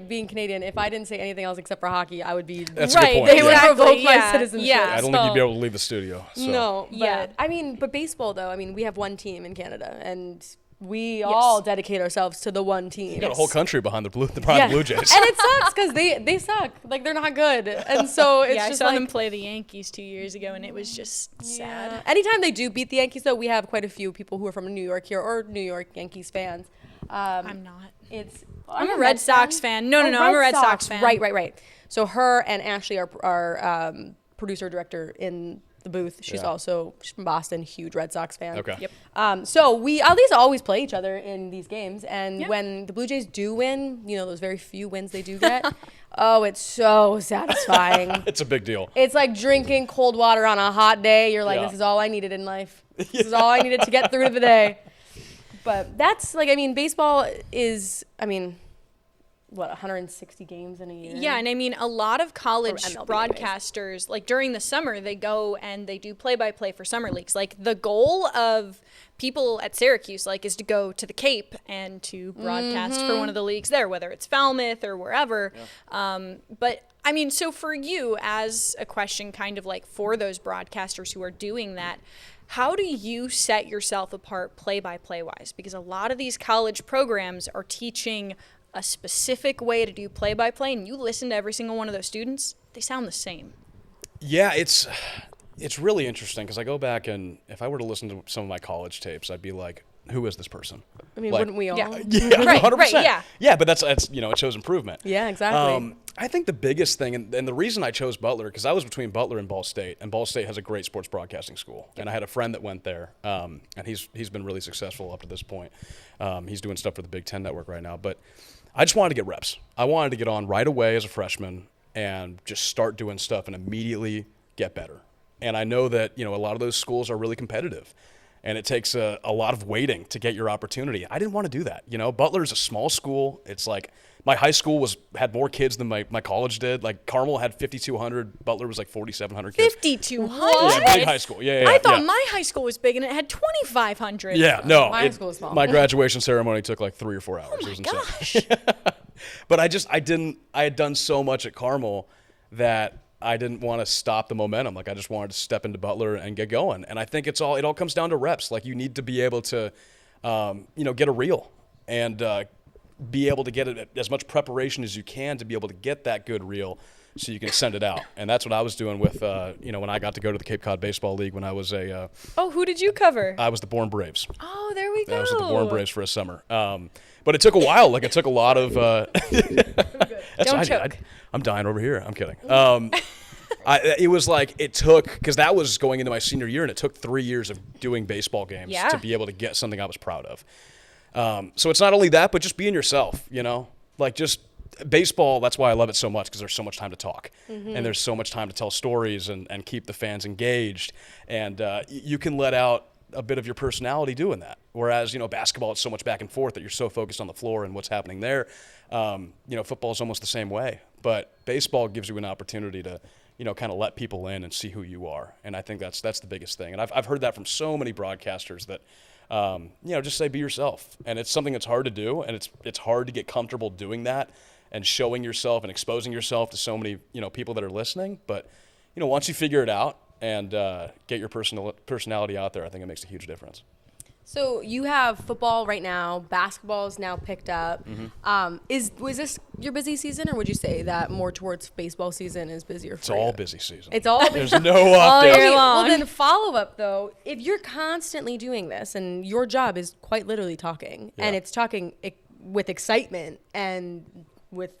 [SPEAKER 1] being Canadian, if I didn't say anything else except for hockey, I would be
[SPEAKER 3] That's a good point.
[SPEAKER 1] They would revoke my citizenship.
[SPEAKER 2] Yeah.
[SPEAKER 3] I don't think you'd be able to leave the studio. So.
[SPEAKER 1] No. But, but baseball though. We have one team in Canada, and we all dedicate ourselves to the one team.
[SPEAKER 3] You got a whole country behind the Blue Jays.
[SPEAKER 1] And it sucks because they suck. They're not good. And so it's just
[SPEAKER 2] I saw them play the Yankees 2 years ago, and it was just sad.
[SPEAKER 1] Anytime they do beat the Yankees, though, we have quite a few people who are from New York here or New York Yankees fans.
[SPEAKER 2] I'm not.
[SPEAKER 1] I'm
[SPEAKER 2] a Red Sox fan. No, I'm a Red Sox fan.
[SPEAKER 1] Right. So her and Ashley, our producer-director in the booth, she's from Boston, huge Red Sox fan.
[SPEAKER 3] Okay.
[SPEAKER 1] Yep. So we at least always play each other in these games, and when the Blue Jays do win, those very few wins they do get, it's so satisfying.
[SPEAKER 3] It's a big deal.
[SPEAKER 1] It's like drinking cold water on a hot day. You're like, this is all I needed in life. This is all I needed to get through the day. But that's baseball is, 160 games in a year?
[SPEAKER 2] Yeah, and a lot of college broadcasters, during the summer, they go and they do play-by-play for summer leagues. The goal of people at Syracuse, is to go to the Cape and to broadcast for one of the leagues there, whether it's Falmouth or wherever. Yeah. But, so for you, as a question kind of for those broadcasters who are doing that, how do you set yourself apart play-by-play wise? Because a lot of these college programs are teaching a specific way to do play-by-play, and you listen to every single one of those students, they sound the same.
[SPEAKER 3] Yeah, it's really interesting because I go back and if I were to listen to some of my college tapes, I'd be like, who is this person?
[SPEAKER 1] Wouldn't we all?
[SPEAKER 2] Yeah,
[SPEAKER 3] right, 100%.
[SPEAKER 2] Yeah.
[SPEAKER 3] Yeah, but that's it shows improvement.
[SPEAKER 1] Yeah, exactly.
[SPEAKER 3] I think the biggest thing, and the reason I chose Butler, because I was between Butler and Ball State has a great sports broadcasting school, and I had a friend that went there, and he's been really successful up to this point. He's doing stuff for the Big Ten Network right now, but I just wanted to get reps. I wanted to get on right away as a freshman and just start doing stuff and immediately get better. And I know that a lot of those schools are really competitive. And it takes a lot of waiting to get your opportunity. I didn't want to do that. Butler is a small school. It's my high school had more kids than my college did. Carmel had 5,200. Butler was 4,700 kids.
[SPEAKER 2] 5,200?
[SPEAKER 3] Yeah, big high school. Yeah.
[SPEAKER 2] I thought my high school was big and it had 2,500.
[SPEAKER 3] Yeah, no.
[SPEAKER 1] My high school was small.
[SPEAKER 3] My graduation ceremony took 3 or 4 hours.
[SPEAKER 2] Oh my
[SPEAKER 3] it was
[SPEAKER 2] gosh.
[SPEAKER 3] insane. But I had done so much at Carmel that I didn't want to stop the momentum. I just wanted to step into Butler and get going. And I think it all comes down to reps. You need to be able to, get a reel and be able to get it as much preparation as you can to be able to get that good reel so you can send it out. And that's what I was doing with, when I got to go to the Cape Cod Baseball League when I was
[SPEAKER 2] who did you cover?
[SPEAKER 3] I was the Bourne Braves.
[SPEAKER 2] Oh, there we go.
[SPEAKER 3] I was at the Bourne Braves for a summer. But it took a while. It took a lot of.
[SPEAKER 2] Don't choke.
[SPEAKER 3] I'm dying over here. I'm kidding. It was it took, because that was going into my senior year, and it took 3 years of doing baseball games to be able to get something I was proud of. So it's not only that, but just being yourself, just baseball. That's why I love it so much, because there's so much time to talk, and there's so much time to tell stories and keep the fans engaged, and you can let out a bit of your personality doing that. Whereas, basketball, it's so much back and forth that you're so focused on the floor and what's happening there. Football is almost the same way, but baseball gives you an opportunity to, kind of let people in and see who you are. And I think that's the biggest thing. And I've heard that from so many broadcasters that, just say be yourself. And it's something that's hard to do, and it's hard to get comfortable doing that and showing yourself and exposing yourself to so many, people that are listening. But, once you figure it out and get your personality out there, I think it makes a huge difference.
[SPEAKER 1] So you have football right now, basketball is now picked up. Was this your busy season, or would you say that more towards baseball season is busier for
[SPEAKER 3] It's
[SPEAKER 1] you?
[SPEAKER 3] all busy season.
[SPEAKER 1] It's all
[SPEAKER 3] There's no off
[SPEAKER 2] year
[SPEAKER 3] days.
[SPEAKER 2] long.
[SPEAKER 1] Well, then follow up though, if you're constantly doing this and your job is quite literally talking, and it's talking with excitement and with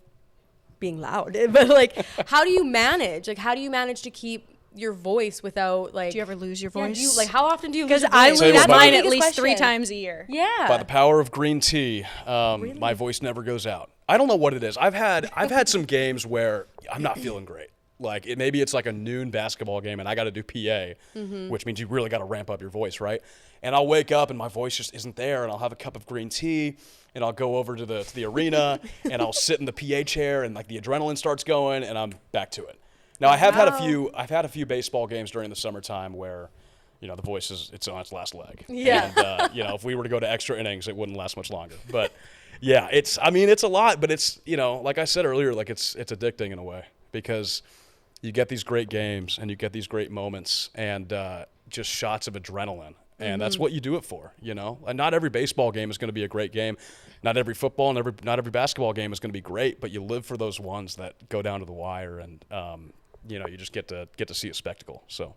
[SPEAKER 1] being loud, but like, how do you manage? Like, how do you manage to keep your voice without like?
[SPEAKER 2] Do you ever lose your
[SPEAKER 1] Yeah,
[SPEAKER 2] voice?
[SPEAKER 1] how often do you?
[SPEAKER 2] Because
[SPEAKER 1] lose your
[SPEAKER 2] I
[SPEAKER 1] voice?
[SPEAKER 3] Tell you
[SPEAKER 2] lose
[SPEAKER 3] what, by
[SPEAKER 2] mine
[SPEAKER 3] the-
[SPEAKER 2] at least 3
[SPEAKER 1] Question.
[SPEAKER 2] times a year.
[SPEAKER 1] Yeah.
[SPEAKER 3] By the power of green tea, my voice never goes out. I don't know what it is. I've had some games where I'm not feeling great. Like maybe it's like a noon basketball game and I got to do PA, which means you really got to ramp up your voice, right? And I'll wake up and my voice just isn't there, and I'll have a cup of green tea and I'll go over to the arena and I'll sit in the PA chair and like the adrenaline starts going and I'm back to it. Now I've had a few baseball games during the summertime where, the voice it's on its last leg.
[SPEAKER 1] Yeah.
[SPEAKER 3] And if we were to go to extra innings, it wouldn't last much longer. But yeah, it's a lot, but it's, like I said earlier, like it's addicting in a way because you get these great games and you get these great moments and just shots of adrenaline. And that's what you do it for, And not every baseball game is going to be a great game. Not every football and not every basketball game is going to be great, but you live for those ones that go down to the wire and, you just get to see a spectacle. So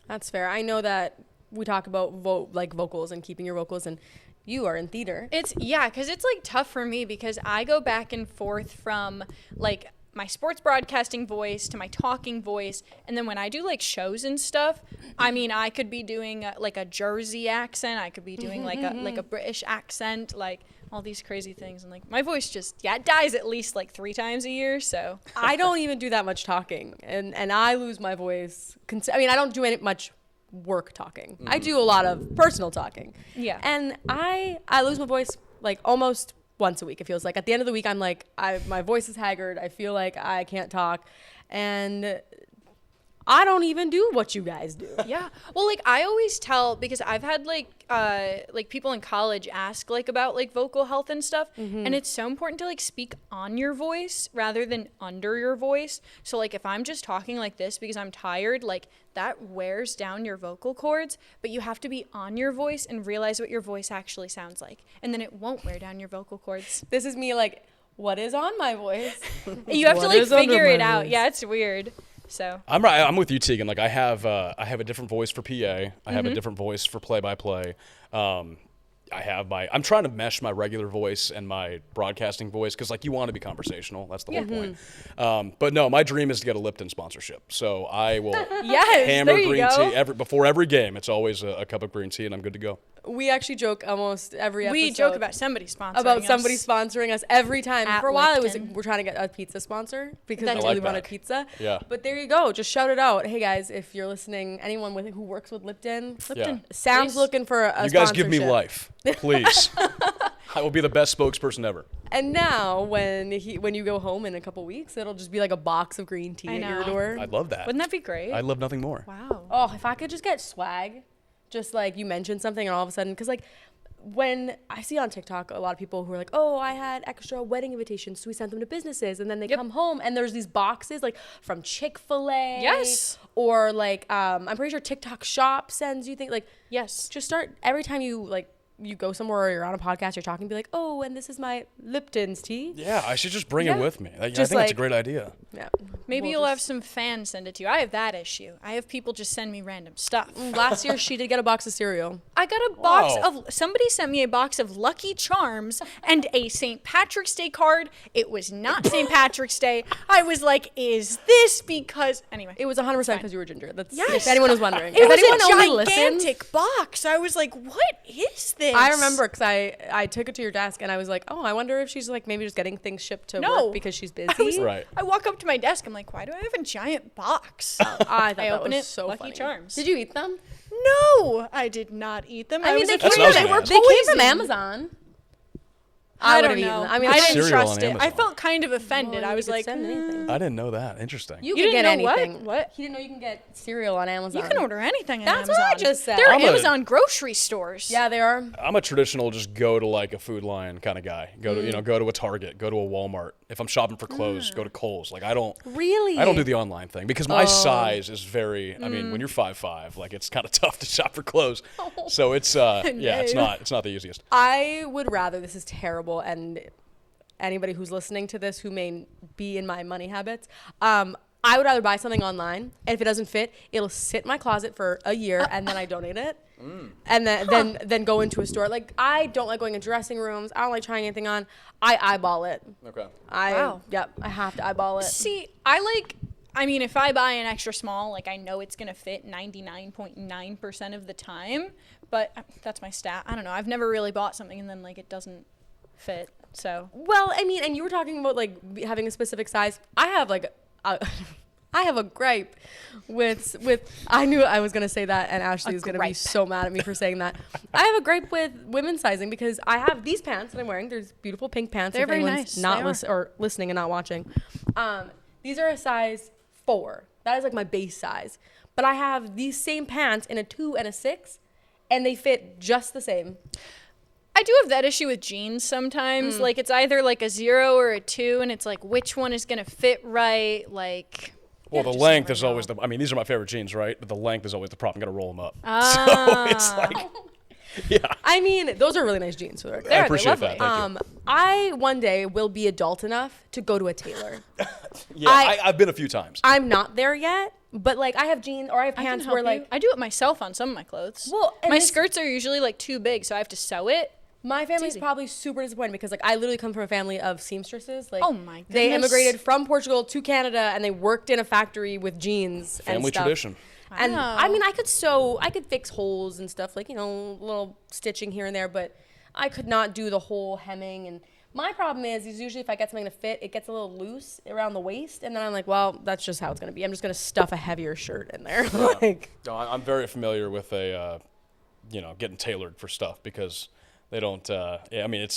[SPEAKER 1] That's fair. I know that we talk about vocals and keeping your vocals, and you are in theater.
[SPEAKER 2] Because it's like tough for me because I go back and forth from like my sports broadcasting voice to my talking voice, and then when I do like shows and stuff, I mean I could be doing like a Jersey accent, I could be doing like a British accent, like all these crazy things, and like my voice just it dies at least like 3 times a year. So
[SPEAKER 1] I don't even do that much talking, and I lose my voice. I don't do much work talking. I do a lot of personal talking.
[SPEAKER 2] Yeah.
[SPEAKER 1] And I lose my voice like almost once a week. It feels like at the end of the week I'm like my voice is haggard. I feel like I can't talk, and I don't even do what you guys do.
[SPEAKER 2] Yeah. Well, like I always tell, because I've had like people in college ask like about like vocal health and stuff, and it's so important to like speak on your voice rather than under your voice. So like if I'm just talking like this because I'm tired, like that wears down your vocal cords, but you have to be on your voice and realize what your voice actually sounds like, and then it won't wear down your vocal cords.
[SPEAKER 1] This is me like, what is on my voice?
[SPEAKER 2] You have to
[SPEAKER 1] What
[SPEAKER 2] like
[SPEAKER 1] is under
[SPEAKER 2] figure
[SPEAKER 1] my
[SPEAKER 2] it out.
[SPEAKER 1] voice?
[SPEAKER 2] Yeah, it's weird. So
[SPEAKER 3] I'm with you, Teagan. Like I have a different voice for PA. I have a different voice for play-by-play. I'm trying to mesh my regular voice and my broadcasting voice because like you want to be conversational. That's the whole point. But no, my dream is to get a Lipton sponsorship. So I will hammer
[SPEAKER 2] there you
[SPEAKER 3] green
[SPEAKER 2] go.
[SPEAKER 3] tea before every game. It's always a cup of green tea and I'm good to go.
[SPEAKER 1] We actually joke almost every episode.
[SPEAKER 2] we joke about somebody sponsoring us.
[SPEAKER 1] Every time.
[SPEAKER 2] At
[SPEAKER 1] For a while,
[SPEAKER 2] Lipton.
[SPEAKER 1] we're trying to get a pizza sponsor because
[SPEAKER 2] That's
[SPEAKER 1] we
[SPEAKER 3] I
[SPEAKER 1] really
[SPEAKER 3] like
[SPEAKER 1] wanted
[SPEAKER 3] that.
[SPEAKER 1] pizza.
[SPEAKER 3] Yeah.
[SPEAKER 1] But there you go. Just shout it out. Hey guys, if you're listening, anyone who works with Lipton,
[SPEAKER 3] Yeah.
[SPEAKER 1] Sam's
[SPEAKER 2] Please.
[SPEAKER 1] looking for a
[SPEAKER 3] You guys give me
[SPEAKER 1] sponsorship.
[SPEAKER 3] life, please. I will be the best spokesperson ever.
[SPEAKER 1] And now when you go home in a couple weeks, it'll just be like a box of green tea
[SPEAKER 2] I
[SPEAKER 1] at your
[SPEAKER 2] know.
[SPEAKER 1] door.
[SPEAKER 3] I'd love that.
[SPEAKER 2] Wouldn't that be great?
[SPEAKER 3] I'd love nothing more.
[SPEAKER 2] Wow.
[SPEAKER 1] Oh, if I could just get swag, just like you mentioned something and all of a sudden, because like when I see on TikTok a lot of people who are like, oh, I had extra wedding invitations, so we sent them to businesses, and then they come home and there's these boxes like from Chick-fil-A.
[SPEAKER 2] Yes.
[SPEAKER 1] Or like I'm pretty sure TikTok Shop sends you things like.
[SPEAKER 2] Yes.
[SPEAKER 1] Just start every time you go somewhere or you're on a podcast, you're talking, be like, oh, and this is my Lipton's tea.
[SPEAKER 3] Yeah, I should just bring it with me. I think
[SPEAKER 1] Just
[SPEAKER 3] that's a
[SPEAKER 1] like-
[SPEAKER 3] great idea.
[SPEAKER 1] Yeah.
[SPEAKER 2] Maybe
[SPEAKER 1] We'll
[SPEAKER 2] you'll have
[SPEAKER 1] just-
[SPEAKER 2] some fans send it to you. I have that issue. I have people just send me random stuff.
[SPEAKER 1] Last year she did get a box of cereal.
[SPEAKER 2] I got a box
[SPEAKER 3] Wow.
[SPEAKER 2] somebody sent me a box of Lucky Charms and a St. Patrick's Day card. It was not St. Patrick's Day. I was like, is this because, anyway.
[SPEAKER 1] It was 100% because you were ginger. That's
[SPEAKER 2] Yes.
[SPEAKER 1] if anyone was wondering.
[SPEAKER 2] It
[SPEAKER 1] if
[SPEAKER 2] was
[SPEAKER 1] anyone
[SPEAKER 2] a
[SPEAKER 1] only listens,
[SPEAKER 2] gigantic box. I was like, what is this?
[SPEAKER 1] I remember because I took it to your desk and I was like, oh, I wonder if she's like maybe just getting things shipped to work because she's busy.
[SPEAKER 3] Right.
[SPEAKER 2] I walk up to my desk. I'm like, why do I have a giant box?
[SPEAKER 1] I thought that
[SPEAKER 2] open
[SPEAKER 1] was
[SPEAKER 2] it,
[SPEAKER 1] so
[SPEAKER 2] Lucky
[SPEAKER 1] funny.
[SPEAKER 2] Charms.
[SPEAKER 1] Did you eat them?
[SPEAKER 2] No, I did not eat them.
[SPEAKER 1] I mean,
[SPEAKER 2] was
[SPEAKER 1] they
[SPEAKER 2] afraid
[SPEAKER 1] came,
[SPEAKER 3] what I was
[SPEAKER 2] they
[SPEAKER 3] gonna
[SPEAKER 2] were
[SPEAKER 3] ask.
[SPEAKER 1] they came from
[SPEAKER 2] poisoned.
[SPEAKER 1] Amazon.
[SPEAKER 2] I
[SPEAKER 1] would've
[SPEAKER 2] don't
[SPEAKER 1] eaten
[SPEAKER 2] know.
[SPEAKER 1] it. I mean,
[SPEAKER 2] I
[SPEAKER 1] it's
[SPEAKER 2] didn't
[SPEAKER 3] cereal
[SPEAKER 2] trust
[SPEAKER 3] on
[SPEAKER 2] it. I
[SPEAKER 3] Amazon.
[SPEAKER 2] felt kind of offended.
[SPEAKER 1] Well,
[SPEAKER 2] I was
[SPEAKER 1] you could
[SPEAKER 2] like,
[SPEAKER 1] send anything.
[SPEAKER 3] I didn't know that. Interesting.
[SPEAKER 1] You
[SPEAKER 2] You
[SPEAKER 1] can get
[SPEAKER 2] didn't know
[SPEAKER 1] anything.
[SPEAKER 2] what?
[SPEAKER 1] He didn't know you can get cereal on Amazon.
[SPEAKER 2] you can order anything on
[SPEAKER 1] That's
[SPEAKER 2] Amazon.
[SPEAKER 1] what I just said.
[SPEAKER 2] There are
[SPEAKER 3] I'm a-
[SPEAKER 2] Amazon grocery stores.
[SPEAKER 1] Yeah, they are.
[SPEAKER 3] I'm a traditional just go to like a Food Lion kind of guy. Go to go to a Target, go to a Walmart. If I'm shopping for clothes, go to Kohl's. Like I don't
[SPEAKER 1] Really?
[SPEAKER 3] I don't do the online thing because my size is very. I mean, when you're 5'5", like it's kind of tough to shop for clothes. So it's it's not the easiest.
[SPEAKER 1] I would rather, this is terrible, and anybody who's listening to this who may be in my money habits, I would rather buy something online, and if it doesn't fit, it'll sit in my closet for a year, and then I donate it, and then go into a store. Like, I don't like going in dressing rooms. I don't like trying anything on. I eyeball it.
[SPEAKER 3] Okay.
[SPEAKER 2] Wow.
[SPEAKER 1] Yep, I have to eyeball it.
[SPEAKER 2] See, I mean, if I buy an extra small, like I know it's going to fit 99.9% of the time, but that's my stat. I don't know. I've never really bought something and then like it doesn't fit. So,
[SPEAKER 1] Well, I mean, and you were talking about like having a specific size. I have like I have a gripe with I knew I was going to say that, and Ashley is going to be
[SPEAKER 2] gripe.
[SPEAKER 1] so mad at me for saying that. I have a gripe with women's sizing because I have these pants that I'm wearing. There's beautiful pink pants.
[SPEAKER 2] They're
[SPEAKER 1] if
[SPEAKER 2] very
[SPEAKER 1] anyone's
[SPEAKER 2] nice.
[SPEAKER 1] not
[SPEAKER 2] They are.
[SPEAKER 1] or listening and not watching. These are a size 4. That is like my base size. But I have these same pants in a 2 and a 6, and they fit just the same.
[SPEAKER 2] I do have that issue with jeans sometimes. Like it's either like a 0 or a 2, and it's like which one is going to fit right. Like,
[SPEAKER 3] Well, the
[SPEAKER 2] just
[SPEAKER 3] length
[SPEAKER 2] never
[SPEAKER 3] is always
[SPEAKER 2] know.
[SPEAKER 3] I mean, these are my favorite jeans, right? But the length is always the problem. Got to roll them up.
[SPEAKER 2] Ah.
[SPEAKER 3] So it's like, yeah.
[SPEAKER 1] I mean, those are really nice jeans for the record.
[SPEAKER 3] I
[SPEAKER 2] They're
[SPEAKER 3] appreciate that.
[SPEAKER 2] lovely.
[SPEAKER 3] Thank you.
[SPEAKER 1] I one day will be adult enough to go to a tailor.
[SPEAKER 3] Yeah, I've been a few times.
[SPEAKER 1] I'm not there yet, but like I have jeans or I have
[SPEAKER 2] I can
[SPEAKER 1] pants
[SPEAKER 2] help
[SPEAKER 1] where
[SPEAKER 2] you.
[SPEAKER 1] like
[SPEAKER 2] I do it myself on some of my clothes.
[SPEAKER 1] Well, and
[SPEAKER 2] my
[SPEAKER 1] this-
[SPEAKER 2] skirts are usually like too big, so I have to sew it.
[SPEAKER 1] my family's
[SPEAKER 2] easy.
[SPEAKER 1] probably super disappointed because like I literally come from a family of seamstresses. Like
[SPEAKER 2] Oh my
[SPEAKER 1] they
[SPEAKER 2] goodness.
[SPEAKER 1] immigrated from Portugal to Canada and they worked in a factory with jeans and
[SPEAKER 3] Family
[SPEAKER 1] stuff.
[SPEAKER 3] tradition.
[SPEAKER 1] And
[SPEAKER 2] Wow.
[SPEAKER 1] I mean, I could fix holes and stuff, like, you know, little stitching here and there, but I could not do the whole hemming. And my problem is usually if I get something to fit, it gets a little loose around the waist. And then I'm like, well, that's just how it's going to be. I'm just going to stuff a heavier shirt in there. Like,
[SPEAKER 3] No, I'm very familiar with getting tailored for stuff because they don't. I mean,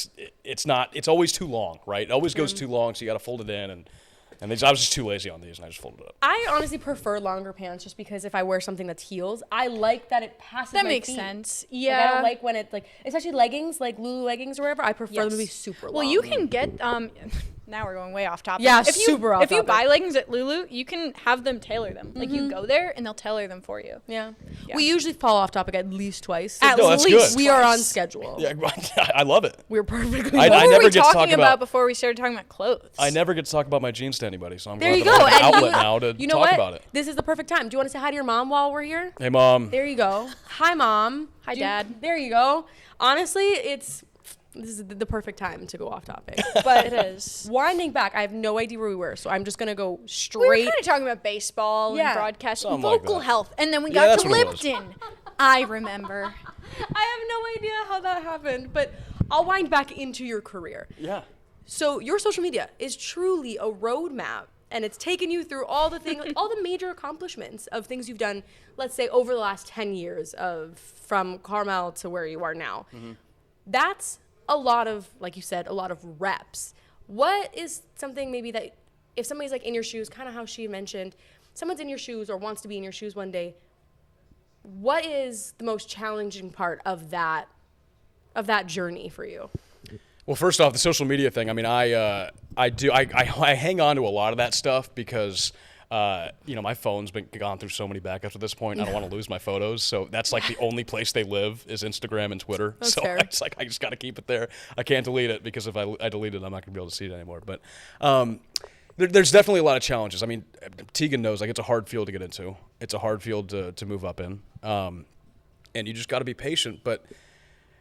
[SPEAKER 3] it's always too long, right? It always goes too long, so you got to fold it in, and I was just too lazy on these, and I just folded it up.
[SPEAKER 1] I honestly prefer longer pants just because if I wear something that's heels, I like that it passes
[SPEAKER 2] That
[SPEAKER 1] my
[SPEAKER 2] makes
[SPEAKER 1] feet.
[SPEAKER 2] sense.
[SPEAKER 1] Like,
[SPEAKER 2] Yeah.
[SPEAKER 1] I don't like when it's like, especially leggings, like Lulu leggings or whatever, I prefer them to be
[SPEAKER 2] Yes.
[SPEAKER 1] super long.
[SPEAKER 2] Well, you can get now we're going way off topic.
[SPEAKER 1] Yeah,
[SPEAKER 2] if you,
[SPEAKER 1] super off
[SPEAKER 2] If you
[SPEAKER 1] topic.
[SPEAKER 2] buy leggings at Lulu, you can have them tailor them. Like you go there and they'll tailor them for you.
[SPEAKER 1] Yeah.
[SPEAKER 2] Yeah.
[SPEAKER 1] We usually fall off topic at least twice.
[SPEAKER 2] At
[SPEAKER 3] No, that's
[SPEAKER 2] least
[SPEAKER 3] good.
[SPEAKER 1] We are on
[SPEAKER 2] twice.
[SPEAKER 1] schedule.
[SPEAKER 3] Yeah, I love it.
[SPEAKER 1] We're perfectly.
[SPEAKER 3] I
[SPEAKER 2] What were
[SPEAKER 3] never
[SPEAKER 2] we
[SPEAKER 3] get to talk
[SPEAKER 2] talking
[SPEAKER 3] about-
[SPEAKER 2] about before we started talking about clothes?
[SPEAKER 3] I never get to talk about my jeans to anybody, so I'm
[SPEAKER 1] There
[SPEAKER 3] glad
[SPEAKER 1] you
[SPEAKER 3] that
[SPEAKER 1] go.
[SPEAKER 3] I have an
[SPEAKER 1] And
[SPEAKER 3] outlet now to
[SPEAKER 1] you know
[SPEAKER 3] talk
[SPEAKER 1] what?
[SPEAKER 3] about it.
[SPEAKER 1] This is the perfect time. Do you want to say hi to your mom while we're here?
[SPEAKER 3] Hey, Mom.
[SPEAKER 1] There you go. Hi, Mom.
[SPEAKER 2] Hi, Dad.
[SPEAKER 1] There you go. Honestly, this is the perfect time to go off topic. But
[SPEAKER 2] It is.
[SPEAKER 1] winding back, I have no idea where we were, so I'm just gonna go
[SPEAKER 2] We were
[SPEAKER 1] straight.
[SPEAKER 2] kind of talking about baseball
[SPEAKER 1] Yeah.
[SPEAKER 2] and broadcasting,
[SPEAKER 3] Something like
[SPEAKER 2] vocal
[SPEAKER 3] that.
[SPEAKER 2] health, and then we
[SPEAKER 3] Yeah,
[SPEAKER 2] got
[SPEAKER 3] that's
[SPEAKER 2] to
[SPEAKER 3] what it was.
[SPEAKER 2] Lipton. I remember.
[SPEAKER 1] I have no idea how that happened, but I'll wind back into your career.
[SPEAKER 3] Yeah.
[SPEAKER 1] So your social media is truly a roadmap, and it's taken you through all the things, all the major accomplishments of things you've done, let's say over the last 10 years from Carmel to where you are now. That's a lot of, like you said, a lot of reps. What is something maybe that if somebody's like in your shoes, kind of how she mentioned, someone's in your shoes or wants to be in your shoes one day, what is the most challenging part of that journey for you?
[SPEAKER 3] Well, first off, the social media thing. I mean, I hang on to a lot of that stuff because, my phone's been gone through so many backups at this point. I don't want to lose my photos, so that's like the only place they live is Instagram and Twitter.
[SPEAKER 1] That's
[SPEAKER 3] so
[SPEAKER 1] fair.
[SPEAKER 3] it's like I just got to keep it there. I can't delete it because if I delete it, I'm not gonna be able to see it anymore. But there's definitely a lot of challenges. I mean, Teagan knows like it's a hard field to get into. It's a hard field to move up in, and you just got to be patient. But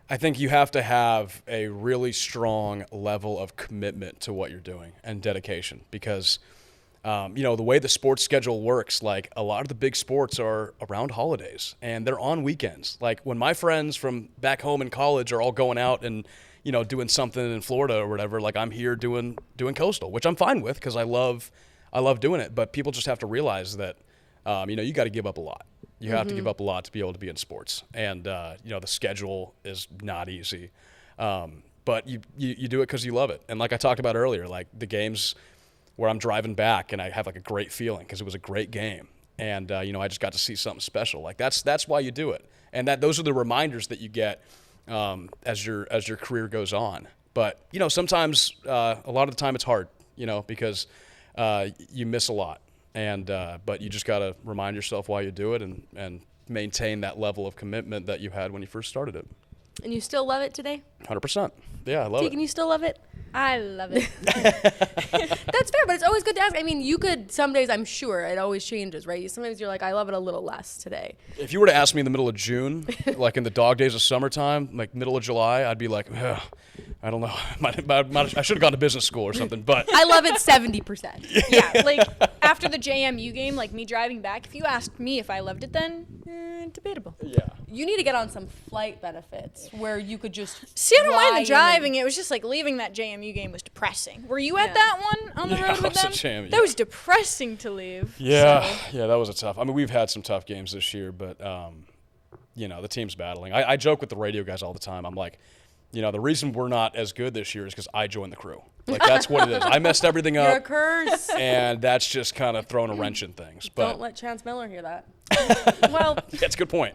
[SPEAKER 3] I think you have to have a really strong level of commitment to what you're doing and dedication because, the way the sports schedule works, like a lot of the big sports are around holidays and they're on weekends. Like when my friends from back home in college are all going out and, doing something in Florida or whatever, like I'm here doing Coastal, which I'm fine with because I love doing it. But people just have to realize that, you got to give up a lot. You have to give up a lot to be able to be in sports. And, the schedule is not easy. but you do it because you love it. And like I talked about earlier, like the games where I'm driving back and I have like a great feeling because it was a great game. And, I just got to see something special. Like that's why you do it. And those are the reminders that you get as your career goes on. But, sometimes a lot of the time it's hard, because you miss a lot. And but you just got to remind yourself why you do it and maintain that level of commitment that you had when you first started it.
[SPEAKER 1] And you still love it today?
[SPEAKER 3] 100%. Yeah, I love
[SPEAKER 1] Teagan,
[SPEAKER 3] it.
[SPEAKER 1] you still love it?
[SPEAKER 2] I love it.
[SPEAKER 1] That's fair, but it's always good to ask. I mean, you could, some days I'm sure it always changes, right? Sometimes you're like, I love it a little less today.
[SPEAKER 3] If you were to ask me in the middle of June, like in the dog days of summertime, like middle of July, I'd be like, I don't know. I should have gone to business school or something, but.
[SPEAKER 1] I love it 70%.
[SPEAKER 2] Yeah, like after the JMU game, like me driving back, if you asked me if I loved it then, debatable.
[SPEAKER 3] Yeah.
[SPEAKER 1] You need to get on some flight benefits where you could just.
[SPEAKER 2] See, I don't mind the
[SPEAKER 1] fly in.
[SPEAKER 2] driving. It was just like leaving that JMU game was depressing. Were you at that one on the road
[SPEAKER 3] I
[SPEAKER 2] with
[SPEAKER 3] was at
[SPEAKER 2] them?
[SPEAKER 3] JMU.
[SPEAKER 2] That was depressing to leave.
[SPEAKER 3] Yeah, that was a tough. I mean, we've had some tough games this year, but the team's battling. I joke with the radio guys all the time. I'm like, the reason we're not as good this year is because I joined the crew. Like that's what it is. I messed everything up.
[SPEAKER 1] You're a curse.
[SPEAKER 3] And that's just kind of throwing a wrench in things. But
[SPEAKER 1] Don't let Chance Miller hear that.
[SPEAKER 2] Well,
[SPEAKER 3] that's a good point.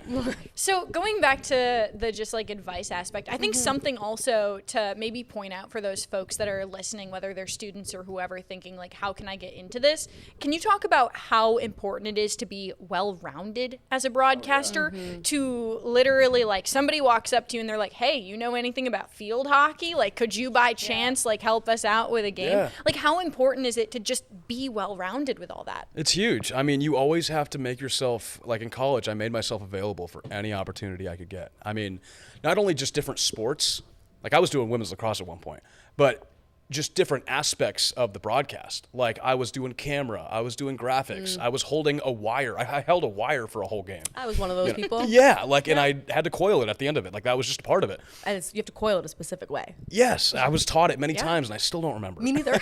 [SPEAKER 2] so going back to the just like advice aspect, I think something also to maybe point out for those folks that are listening, whether they're students or whoever, thinking like, how can I get into this? Can you talk about how important it is to be well-rounded as a broadcaster? To literally like somebody walks up to you and they're like, hey, you know anything about field hockey? Like, could you by chance like help us out with a game?
[SPEAKER 3] Yeah.
[SPEAKER 2] Like, how important is it to just be well-rounded with all that?
[SPEAKER 3] It's huge. I mean, you always have to make yourself, like in college, I made myself available for any opportunity I could get. I mean, not only just different sports, like I was doing women's lacrosse at one point, but just different aspects of the broadcast. Like I was doing camera, I was doing graphics, I was holding a wire. I held a wire for a whole game.
[SPEAKER 1] I was one of those people.
[SPEAKER 3] Yeah, and I had to coil it at the end of it. Like that was just a part of it.
[SPEAKER 1] And you have to coil it a specific way.
[SPEAKER 3] Yes, I was taught it many times and I still don't remember.
[SPEAKER 1] Me neither.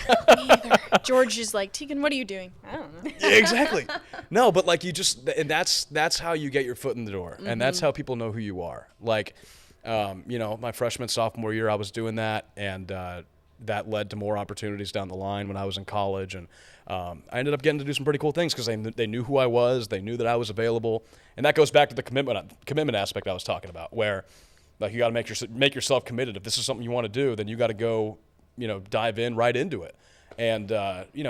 [SPEAKER 2] George is like, Teagan, what are you doing? I don't know.
[SPEAKER 3] Yeah, exactly. No, but like and that's how you get your foot in the door, and that's how people know who you are. Like, my freshman, sophomore year, I was doing that, and that led to more opportunities down the line when I was in college, and I ended up getting to do some pretty cool things because they knew who I was, they knew that I was available, and that goes back to the commitment aspect I was talking about, where like you got to make yourself committed. If this is something you want to do, then you got to go, dive in right into it. And,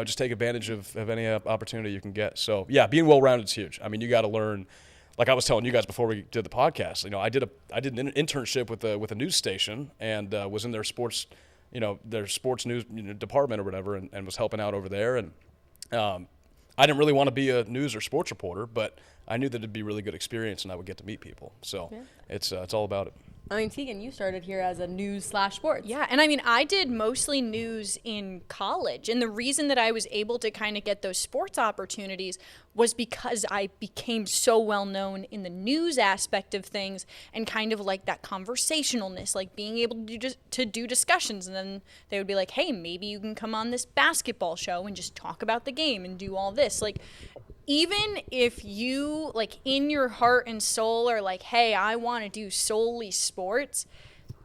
[SPEAKER 3] just take advantage of any opportunity you can get. So, yeah, being well-rounded is huge. I mean, you got to learn, like I was telling you guys before we did the podcast, I did an internship with a news station and was in their sports, their sports news department or whatever and was helping out over there. And I didn't really want to be a news or sports reporter, but I knew that it'd be a really good experience and I would get to meet people. So it's all about it.
[SPEAKER 1] I mean, Teagan, you started here as a news/sports.
[SPEAKER 2] Yeah, and I mean, I did mostly news in college, and the reason that I was able to kind of get those sports opportunities was because I became so well known in the news aspect of things and kind of like that conversationalness, like being able to do discussions, and then they would be like, hey, maybe you can come on this basketball show and just talk about the game and do all this. Like, even if you, like, in your heart and soul are like, hey, I want to do solely sports,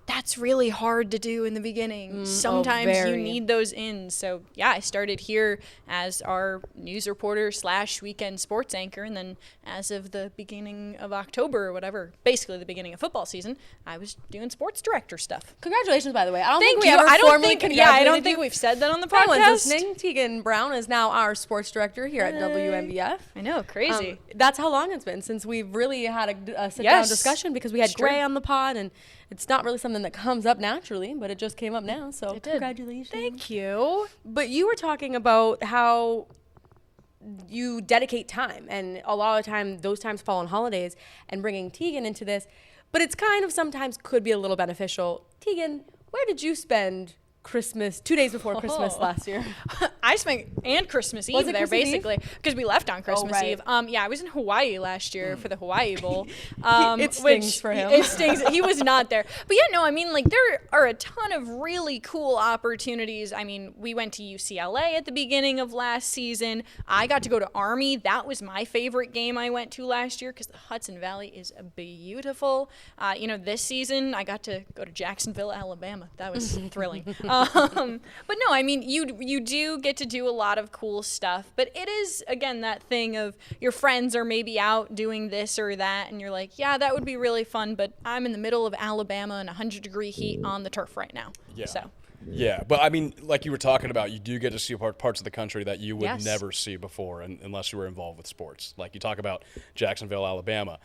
[SPEAKER 2] that's really hard to do in the beginning. Sometimes you need those ins. So, yeah, I started here as our news reporter / weekend sports anchor. And then as of the beginning of October or whatever, basically the beginning of football season, I was doing sports director stuff.
[SPEAKER 1] Congratulations, by the way. I don't
[SPEAKER 2] Thank
[SPEAKER 1] think
[SPEAKER 2] you.
[SPEAKER 1] we ever
[SPEAKER 2] I don't
[SPEAKER 1] formally
[SPEAKER 2] think
[SPEAKER 1] congratulated you.
[SPEAKER 2] we've said that on the
[SPEAKER 1] Everyone's
[SPEAKER 2] podcast.
[SPEAKER 1] listening. Teagan Brown is now our sports director here at WMBF.
[SPEAKER 2] I know, crazy.
[SPEAKER 1] That's how long it's been since we've really had a sit-down discussion because we had Gray on the pod, and it's not really something that comes up naturally, but it just came up now, so congratulations.
[SPEAKER 2] Thank you.
[SPEAKER 1] But you were talking about how you dedicate time, and a lot of the time, those times fall on holidays, and bringing Teagan into this, but it's kind of sometimes could be a little beneficial. Teagan, where did you spend Christmas, 2 days before Christmas last year.
[SPEAKER 2] I spent and Christmas Eve
[SPEAKER 1] Was it
[SPEAKER 2] there
[SPEAKER 1] Christmas Eve?
[SPEAKER 2] basically because we left on Christmas
[SPEAKER 1] right.
[SPEAKER 2] Eve. Yeah, I was in Hawaii last year for the Hawaii Bowl.
[SPEAKER 1] It stings for him.
[SPEAKER 2] It stings. He was not there. But yeah, no, I mean, like there are a ton of really cool opportunities. I mean, we went to UCLA at the beginning of last season. I got to go to Army. That was my favorite game I went to last year because the Hudson Valley is beautiful. This season I got to go to Jacksonville, Alabama. That was thrilling. But no, I mean, you do get to do a lot of cool stuff, but it is, again, that thing of your friends are maybe out doing this or that, and you're like, yeah, that would be really fun, but I'm in the middle of Alabama in 100-degree heat on the turf right now.
[SPEAKER 3] Yeah.
[SPEAKER 2] So.
[SPEAKER 3] Yeah, but I mean, like you were talking about, you do get to see parts of the country that you would
[SPEAKER 2] Yes.
[SPEAKER 3] never see before unless you were involved with sports. Like you talk about Jacksonville, Alabama,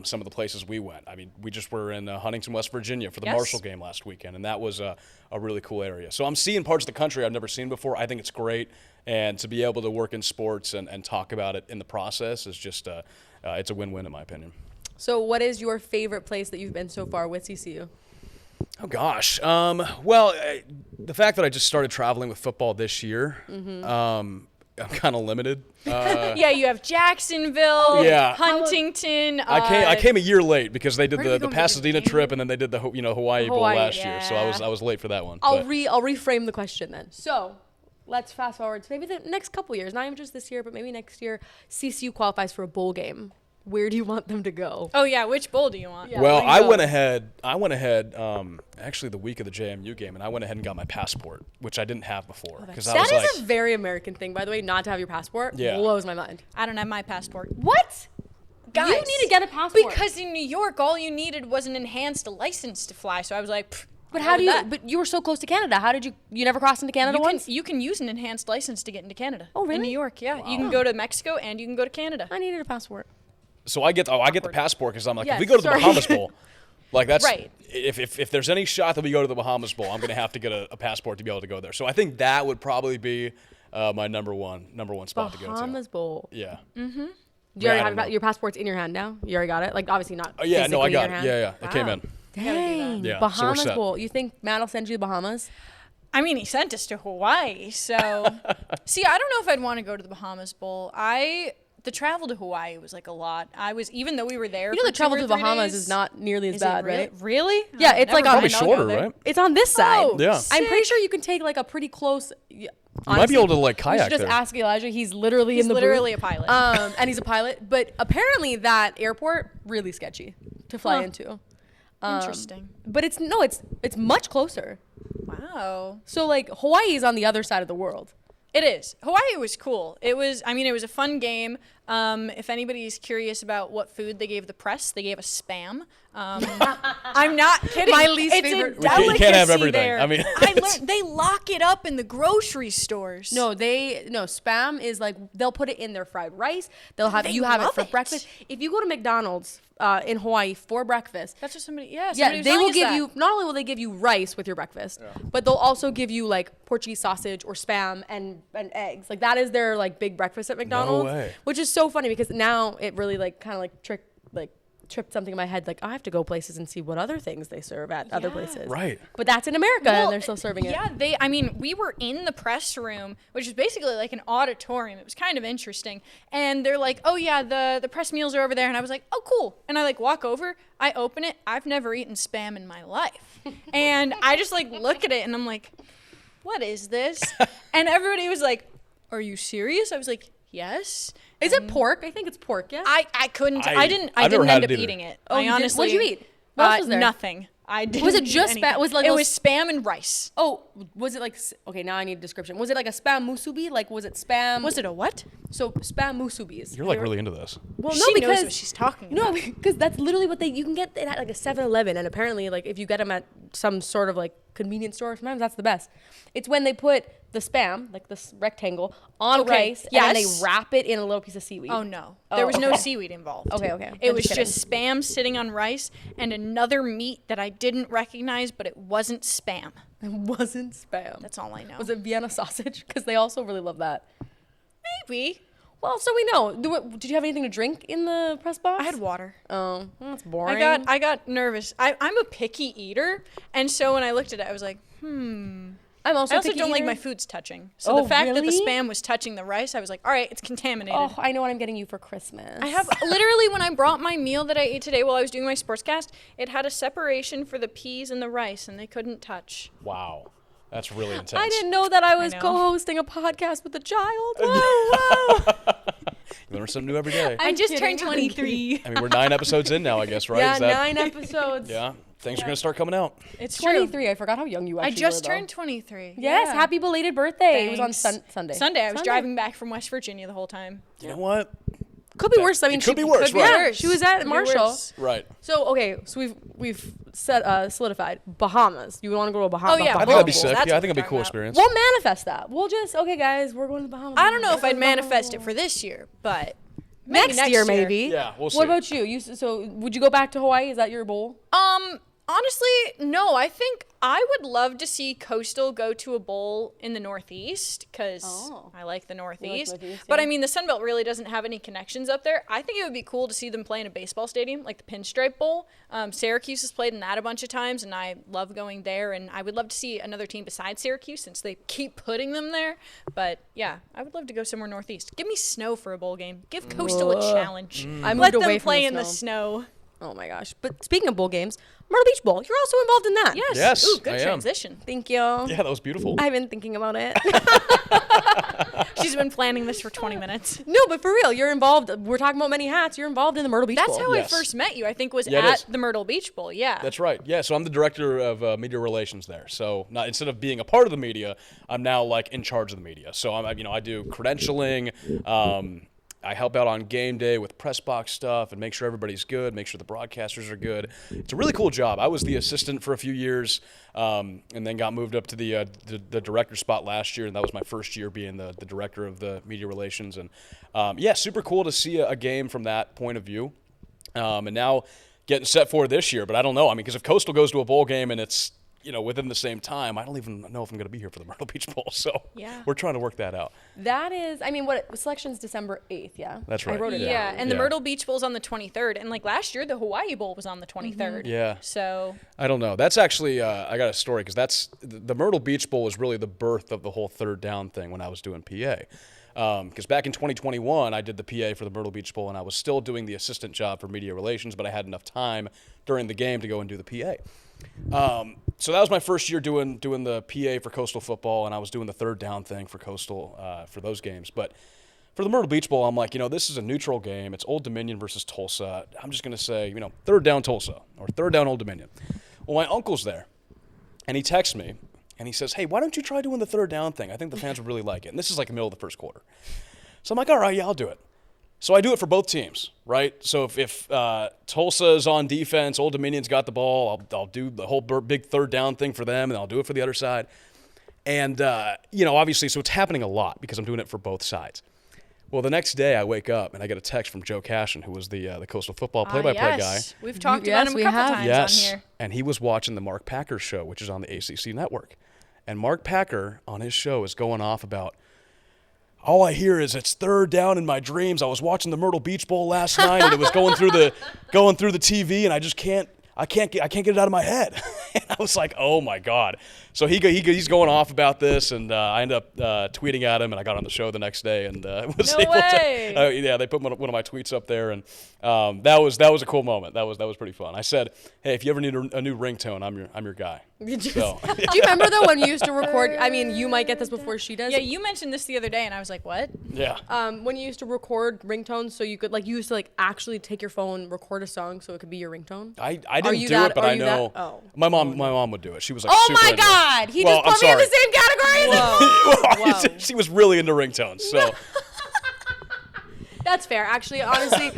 [SPEAKER 3] some of the places we went. I mean, we just were in Huntington, West Virginia for the
[SPEAKER 2] Yes.
[SPEAKER 3] Marshall game last weekend, and that was a really cool area. So I'm seeing parts of the country I've never seen before. I think it's great, and to be able to work in sports and talk about it in the process is just it's a win-win in my opinion.
[SPEAKER 1] So what is your favorite place that you've been so far with CCU?
[SPEAKER 3] Oh gosh. Well, the fact that I just started traveling with football this year, I'm kind of limited.
[SPEAKER 2] Yeah, you have Jacksonville,
[SPEAKER 3] Yeah.
[SPEAKER 2] Huntington.
[SPEAKER 3] I came a year late because they did
[SPEAKER 2] Where did we
[SPEAKER 3] the
[SPEAKER 2] go to
[SPEAKER 3] Pasadena
[SPEAKER 2] the game?
[SPEAKER 3] trip and then they did the Hawaii Bowl
[SPEAKER 1] Hawaii,
[SPEAKER 3] last year, so
[SPEAKER 2] yeah.
[SPEAKER 3] I was late for that one.
[SPEAKER 1] I'll
[SPEAKER 3] but-
[SPEAKER 1] reframe the question then. So let's fast forward to maybe the next couple years, not even just this year, but maybe next year. CCU qualifies for a bowl game. Where do you want them to go?
[SPEAKER 2] Oh yeah, which bowl do you want?
[SPEAKER 1] Yeah.
[SPEAKER 3] Well,
[SPEAKER 1] where you
[SPEAKER 3] I
[SPEAKER 1] go?
[SPEAKER 3] went ahead actually the week of the JMU game, and I went ahead and got my passport, which I didn't have before because I
[SPEAKER 1] That
[SPEAKER 3] was
[SPEAKER 1] is
[SPEAKER 3] like,
[SPEAKER 1] a very American thing, by the way, not to have your passport.
[SPEAKER 3] Yeah.
[SPEAKER 1] Blows my mind.
[SPEAKER 2] I don't have my passport.
[SPEAKER 1] What?
[SPEAKER 2] Guys,
[SPEAKER 1] You need to get a passport.
[SPEAKER 2] Because in New York, all you needed was an enhanced license to fly. So I was like,
[SPEAKER 1] But how do you? But you were so close to Canada. How did you? You never crossed into Canada once?
[SPEAKER 2] You can use an enhanced license to get into Canada.
[SPEAKER 1] Oh, really?
[SPEAKER 2] In New York, yeah. You can go to Mexico and you can go to Canada.
[SPEAKER 1] I needed a passport.
[SPEAKER 3] so I get the passport because I'm like,
[SPEAKER 1] Yes,
[SPEAKER 3] if we go to the
[SPEAKER 1] sorry.
[SPEAKER 3] Bahamas Bowl, like that's
[SPEAKER 2] Right.
[SPEAKER 3] if there's any shot that we go to the Bahamas Bowl, I'm gonna have to get a passport to be able to go there. So I think that would probably be my number one spot to go to.
[SPEAKER 1] Bahamas Bowl.
[SPEAKER 3] Yeah.
[SPEAKER 1] Do you
[SPEAKER 3] Yeah,
[SPEAKER 1] already
[SPEAKER 3] I
[SPEAKER 1] have
[SPEAKER 3] don't know.
[SPEAKER 1] your passport's in your hand now? You already got it? Like, obviously not.
[SPEAKER 3] Oh yeah, no, I
[SPEAKER 1] physically
[SPEAKER 3] got
[SPEAKER 1] in
[SPEAKER 3] it.
[SPEAKER 1] your hand.
[SPEAKER 3] Yeah, it came
[SPEAKER 1] Wow.
[SPEAKER 3] in.
[SPEAKER 1] Dang.
[SPEAKER 3] Yeah, so we're
[SPEAKER 1] Bahamas
[SPEAKER 3] set.
[SPEAKER 1] Bowl. You think Matt will send you to the Bahamas?
[SPEAKER 2] I mean, he sent us to Hawaii. So, see, I don't know if I'd want to go to the Bahamas Bowl. The travel to Hawaii was like a lot. Even though we were there.
[SPEAKER 1] You know,
[SPEAKER 2] for
[SPEAKER 1] the travel
[SPEAKER 2] 2
[SPEAKER 1] to
[SPEAKER 2] or
[SPEAKER 1] the
[SPEAKER 2] 3
[SPEAKER 1] Bahamas
[SPEAKER 2] days,
[SPEAKER 1] is not nearly as
[SPEAKER 2] is it
[SPEAKER 1] bad,
[SPEAKER 2] really?
[SPEAKER 1] right?
[SPEAKER 2] Really?
[SPEAKER 1] Yeah,
[SPEAKER 2] Oh,
[SPEAKER 1] it's like
[SPEAKER 2] never
[SPEAKER 1] on
[SPEAKER 2] mind,
[SPEAKER 1] the
[SPEAKER 2] I'll go
[SPEAKER 3] shorter,
[SPEAKER 2] there.
[SPEAKER 3] right?
[SPEAKER 1] It's on this side.
[SPEAKER 2] Oh,
[SPEAKER 3] Yeah.
[SPEAKER 1] I'm pretty
[SPEAKER 2] sick.
[SPEAKER 1] sure you can take like a pretty close. You
[SPEAKER 3] might be able to, like,
[SPEAKER 1] You
[SPEAKER 3] kayak
[SPEAKER 1] should just
[SPEAKER 3] there.
[SPEAKER 1] ask Elijah. He's literally
[SPEAKER 2] He's
[SPEAKER 1] in the
[SPEAKER 2] literally
[SPEAKER 1] booth.
[SPEAKER 2] a pilot.
[SPEAKER 1] And he's a pilot. But apparently that airport really sketchy to fly
[SPEAKER 2] Huh.
[SPEAKER 1] into.
[SPEAKER 2] Interesting.
[SPEAKER 1] But it's much closer.
[SPEAKER 2] Wow.
[SPEAKER 1] So like Hawaii is on the other side of the world.
[SPEAKER 2] It is. Hawaii was cool. It was a fun game. If anybody's curious about what food they gave the press, they gave us Spam. I'm not kidding.
[SPEAKER 1] My least
[SPEAKER 2] it's
[SPEAKER 1] favorite-
[SPEAKER 2] A
[SPEAKER 3] You can't have
[SPEAKER 2] delicacy
[SPEAKER 3] everything.
[SPEAKER 2] there.
[SPEAKER 3] I mean,
[SPEAKER 2] I learned they lock it up in the grocery stores.
[SPEAKER 1] No, Spam is like they'll put it in their fried rice. They'll have
[SPEAKER 2] They
[SPEAKER 1] you have it
[SPEAKER 2] love
[SPEAKER 1] for
[SPEAKER 2] it.
[SPEAKER 1] breakfast. If you go to McDonald's in Hawaii for breakfast,
[SPEAKER 2] That's what somebody.
[SPEAKER 1] yeah,
[SPEAKER 2] Somebody was
[SPEAKER 1] they
[SPEAKER 2] telling
[SPEAKER 1] will
[SPEAKER 2] us
[SPEAKER 1] give
[SPEAKER 2] that.
[SPEAKER 1] you, not only will they give you rice with your breakfast, but they'll also give you like Portuguese sausage or Spam and eggs. Like that is their like big breakfast at McDonald's,
[SPEAKER 3] way.
[SPEAKER 1] which is so funny because now it really like kind of like tripped something in my head. Like I have to go places and see what other things they serve at other places.
[SPEAKER 3] Right.
[SPEAKER 1] But that's in America
[SPEAKER 2] Well,
[SPEAKER 1] and they're still serving it.
[SPEAKER 2] Yeah, we were in the press room, which is basically like an auditorium. It was kind of interesting. And they're like, oh yeah, the press meals are over there. And I was like, oh cool. And I like walk over, I open it. I've never eaten Spam in my life. And I just like look at it and I'm like, what is this? And everybody was like, are you serious? I was like, yes.
[SPEAKER 1] Is it pork? I think it's pork, yeah?
[SPEAKER 2] I couldn't,
[SPEAKER 3] I've
[SPEAKER 2] I didn't
[SPEAKER 3] never
[SPEAKER 2] end
[SPEAKER 3] had
[SPEAKER 2] up
[SPEAKER 3] it either.
[SPEAKER 2] eating it.
[SPEAKER 1] Oh,
[SPEAKER 2] I
[SPEAKER 1] you didn't?
[SPEAKER 2] honestly.
[SPEAKER 1] What'd you eat? What else was there?
[SPEAKER 2] Nothing. I didn't.
[SPEAKER 1] Was it
[SPEAKER 2] eat
[SPEAKER 1] just
[SPEAKER 2] anything.
[SPEAKER 1] Spam? Was it like
[SPEAKER 2] it
[SPEAKER 1] those-
[SPEAKER 2] was Spam and rice.
[SPEAKER 1] Oh, was it like, okay, now I need a description. Was it like a Spam musubi? Like, was it Spam?
[SPEAKER 2] Was it a what?
[SPEAKER 1] So, Spam musubis.
[SPEAKER 3] You're like really into this.
[SPEAKER 1] Well,
[SPEAKER 2] She
[SPEAKER 1] no,
[SPEAKER 2] knows
[SPEAKER 1] because
[SPEAKER 2] what she's talking
[SPEAKER 1] no,
[SPEAKER 2] about.
[SPEAKER 1] because that's literally what you can get it at like a 7-Eleven, and apparently, like if you get them at some sort of like convenience store, sometimes that's the best. It's when they put the Spam, like this rectangle, on
[SPEAKER 2] Okay,
[SPEAKER 1] rice, and then they
[SPEAKER 2] yes.
[SPEAKER 1] wrap it in a little piece of seaweed.
[SPEAKER 2] Oh no,
[SPEAKER 1] Oh,
[SPEAKER 2] there was no
[SPEAKER 1] okay.
[SPEAKER 2] seaweed involved.
[SPEAKER 1] Okay, okay.
[SPEAKER 2] It
[SPEAKER 1] I'm
[SPEAKER 2] was
[SPEAKER 1] just
[SPEAKER 2] just Spam sitting on rice and another meat that I didn't recognize, but it wasn't Spam.
[SPEAKER 1] It wasn't Spam.
[SPEAKER 2] That's all I know.
[SPEAKER 1] Was it Vienna sausage? Because they also really love that.
[SPEAKER 2] Maybe.
[SPEAKER 1] Well, so we know. Did you have anything to drink in the press box?
[SPEAKER 2] I had water.
[SPEAKER 1] Oh, well, that's boring.
[SPEAKER 2] I got nervous. I'm a picky eater, and so when I looked at it, I was like,
[SPEAKER 1] I'm also
[SPEAKER 2] I also
[SPEAKER 1] picky
[SPEAKER 2] don't like
[SPEAKER 1] eater.
[SPEAKER 2] my foods touching. So the fact that the
[SPEAKER 1] really?
[SPEAKER 2] Spam was touching the rice, I was like, all right, it's contaminated.
[SPEAKER 1] Oh, I know what I'm getting you for Christmas.
[SPEAKER 2] I have literally, when I brought my meal that I ate today while I was doing my sportscast, it had a separation for the peas and the rice, and they couldn't touch.
[SPEAKER 3] Wow. That's really intense.
[SPEAKER 1] I didn't know that I was
[SPEAKER 2] know.
[SPEAKER 1] co-hosting a podcast with a child. Whoa.
[SPEAKER 3] You learn something new every day.
[SPEAKER 2] I just
[SPEAKER 1] kidding,
[SPEAKER 2] turned
[SPEAKER 1] I'm
[SPEAKER 2] 23.
[SPEAKER 3] I mean, we're 9 episodes in now, I guess, right?
[SPEAKER 1] Yeah,
[SPEAKER 3] Is that-
[SPEAKER 1] 9 episodes.
[SPEAKER 3] Yeah. Things are going to start coming out.
[SPEAKER 2] It's true.
[SPEAKER 1] 23. I forgot how young you
[SPEAKER 2] I
[SPEAKER 1] actually
[SPEAKER 2] just
[SPEAKER 1] were, though.
[SPEAKER 2] turned 23.
[SPEAKER 1] Yes,
[SPEAKER 2] Yeah.
[SPEAKER 1] happy belated birthday. It was on
[SPEAKER 2] Thanks.
[SPEAKER 1] Sunday.
[SPEAKER 2] Sunday. I was driving back from West Virginia the whole time.
[SPEAKER 3] You know what?
[SPEAKER 1] Could be worse. I mean,
[SPEAKER 3] It could be worse, right.
[SPEAKER 1] Yeah, she was at
[SPEAKER 2] Could be
[SPEAKER 1] Marshall.
[SPEAKER 2] worse.
[SPEAKER 3] Right.
[SPEAKER 1] So okay, so we've solidified Bahamas. You want to go to Bahamas?
[SPEAKER 2] Oh, yeah,
[SPEAKER 3] I think that'd be
[SPEAKER 2] Bahamas.
[SPEAKER 3] sick.
[SPEAKER 2] That's
[SPEAKER 3] Yeah, I
[SPEAKER 2] what
[SPEAKER 3] think it'd be a
[SPEAKER 2] we're
[SPEAKER 3] cool
[SPEAKER 2] talking
[SPEAKER 3] experience.
[SPEAKER 1] We'll manifest that. We'll just okay, guys. We're going to the Bahamas.
[SPEAKER 2] I don't know if I'd manifest it for this year, but maybe
[SPEAKER 1] next year, maybe.
[SPEAKER 3] Yeah, we'll see.
[SPEAKER 1] What about you? So would you go back to Hawaii? Is that your goal?
[SPEAKER 2] Honestly, no. I think I would love to see Coastal go to a bowl in the Northeast because I like the Northeast.
[SPEAKER 1] Northeast,
[SPEAKER 2] But
[SPEAKER 1] yeah.
[SPEAKER 2] I mean, the Sun Belt really doesn't have any connections up there. I think it would be cool to see them play in a baseball stadium, like the Pinstripe Bowl. Syracuse has played in that a bunch of times, and I love going there. And I would love to see another team besides Syracuse since they keep putting them there. But yeah, I would love to go somewhere Northeast. Give me snow for a bowl game. Give Coastal a challenge.
[SPEAKER 1] I moved
[SPEAKER 2] Let
[SPEAKER 1] away
[SPEAKER 2] them
[SPEAKER 1] from
[SPEAKER 2] play
[SPEAKER 1] the
[SPEAKER 2] in the
[SPEAKER 1] snow.
[SPEAKER 2] snow.
[SPEAKER 1] Oh my gosh! But speaking of bowl games, Myrtle Beach Bowl. You're also involved in that.
[SPEAKER 2] Yes.
[SPEAKER 3] Yes,
[SPEAKER 2] Ooh, good
[SPEAKER 3] I am.
[SPEAKER 2] transition.
[SPEAKER 1] Thank you.
[SPEAKER 3] Yeah, that was beautiful.
[SPEAKER 1] I've been thinking about it.
[SPEAKER 2] She's been planning this for 20 minutes.
[SPEAKER 1] No, but for real, you're involved. We're talking about many hats. You're involved in the Myrtle Beach
[SPEAKER 2] That's
[SPEAKER 1] Bowl.
[SPEAKER 2] how
[SPEAKER 3] Yes.
[SPEAKER 2] I first met you. I think was
[SPEAKER 3] Yeah, it
[SPEAKER 2] at
[SPEAKER 3] is.
[SPEAKER 2] the Myrtle Beach Bowl. Yeah.
[SPEAKER 3] That's right. Yeah, so I'm the director of media relations there. So not instead of being a part of the media, I'm now like in charge of the media. So I do credentialing. I help out on game day with press box stuff and make sure everybody's good, make sure the broadcasters are good. It's a really cool job. I was the assistant for a few years, and then got moved up to the director spot last year, and that was my first year being the director of the media relations. And yeah, super cool to see a game from that point of view. And now getting set for this year, but I don't know. I mean, because if Coastal goes to a bowl game and it's within the same time, I don't even know if I'm going to be here for the Myrtle Beach Bowl. So
[SPEAKER 2] Yeah.
[SPEAKER 3] we're trying to work that out.
[SPEAKER 1] That is, I mean, selection's December 8th, yeah?
[SPEAKER 3] That's right.
[SPEAKER 1] I wrote it
[SPEAKER 2] Yeah,
[SPEAKER 1] down.
[SPEAKER 2] and the
[SPEAKER 3] Yeah.
[SPEAKER 2] Myrtle Beach Bowl's on the 23rd, and like last year, the Hawaii Bowl was on the 23rd.
[SPEAKER 3] Yeah.
[SPEAKER 2] So
[SPEAKER 3] I don't know. That's actually, I got a story because the Myrtle Beach Bowl was really the birth of the whole third down thing when I was doing PA. Because back in 2021, I did the PA for the Myrtle Beach Bowl, and I was still doing the assistant job for media relations, but I had enough time during the game to go and do the PA. So that was my first year doing the PA for Coastal football, and I was doing the third down thing for Coastal for those games. But for the Myrtle Beach Bowl, I'm like, this is a neutral game. It's Old Dominion versus Tulsa. I'm just going to say, third down Tulsa or third down Old Dominion. Well, my uncle's there, and he texts me, and he says, hey, why don't you try doing the third down thing? I think the fans would really like it. And this is like the middle of the first quarter. So I'm like, all right, yeah, I'll do it. So I do it for both teams, right? So if Tulsa is on defense, Old Dominion's got the ball, I'll do the whole big third down thing for them, and I'll do it for the other side. And, obviously, so it's happening a lot because I'm doing it for both sides. Well, the next day I wake up and I get a text from Joe Cashin, who was the Coastal football play-by-play guy.
[SPEAKER 2] We've talked
[SPEAKER 1] Yes,
[SPEAKER 2] about him
[SPEAKER 1] we
[SPEAKER 2] a couple
[SPEAKER 1] have.
[SPEAKER 2] times
[SPEAKER 3] Yes,
[SPEAKER 2] on here.
[SPEAKER 3] and he was watching the Mark Packer show, which is on the ACC network. And Mark Packer on his show is going off about, all I hear is it's third down in my dreams. I was watching the Myrtle Beach Bowl last night, and it was going through the TV, and I can't get it out of my head. And I was like, oh my God. So he's going off about this, and I end up tweeting at him, and I got on the show the next day, and was
[SPEAKER 2] No
[SPEAKER 3] able
[SPEAKER 2] way.
[SPEAKER 3] to. Yeah, they put one of my tweets up there, and that was a cool moment. That was pretty fun. I said, hey, if you ever need a new ringtone, I'm your guy. So.
[SPEAKER 1] Do you remember though when you used to record? I mean, you might get this before she does.
[SPEAKER 2] Yeah, you mentioned this the other day, and I was like, what?
[SPEAKER 3] Yeah.
[SPEAKER 1] When you used to record ringtones, so you could you used to actually take your phone, record a song, so it could be your ringtone.
[SPEAKER 3] I
[SPEAKER 1] Are
[SPEAKER 3] didn't
[SPEAKER 1] you
[SPEAKER 3] do
[SPEAKER 1] that-
[SPEAKER 3] it, but
[SPEAKER 1] are
[SPEAKER 3] I
[SPEAKER 1] you that-
[SPEAKER 3] know
[SPEAKER 1] oh.
[SPEAKER 3] my mom would do it. She was like,
[SPEAKER 1] Oh
[SPEAKER 3] super
[SPEAKER 1] my
[SPEAKER 3] into it.
[SPEAKER 1] God! He
[SPEAKER 3] Well,
[SPEAKER 1] just put
[SPEAKER 3] I'm
[SPEAKER 1] me in the
[SPEAKER 3] sorry.
[SPEAKER 1] same category.
[SPEAKER 3] Well,
[SPEAKER 1] Whoa.
[SPEAKER 3] she was really into ringtones, so
[SPEAKER 1] That's fair. Actually, honestly,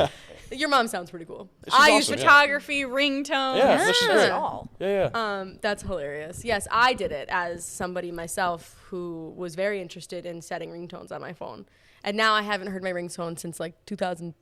[SPEAKER 1] your mom sounds pretty cool.
[SPEAKER 3] I
[SPEAKER 2] Use photography, ringtones.
[SPEAKER 3] Yeah,
[SPEAKER 2] she
[SPEAKER 3] no,
[SPEAKER 2] does
[SPEAKER 3] she's
[SPEAKER 2] it
[SPEAKER 3] great.
[SPEAKER 2] all.
[SPEAKER 3] yeah.
[SPEAKER 1] That's hilarious. Yes, I did it as somebody myself who was very interested in setting ringtones on my phone. And now I haven't heard my ringtone since 2010.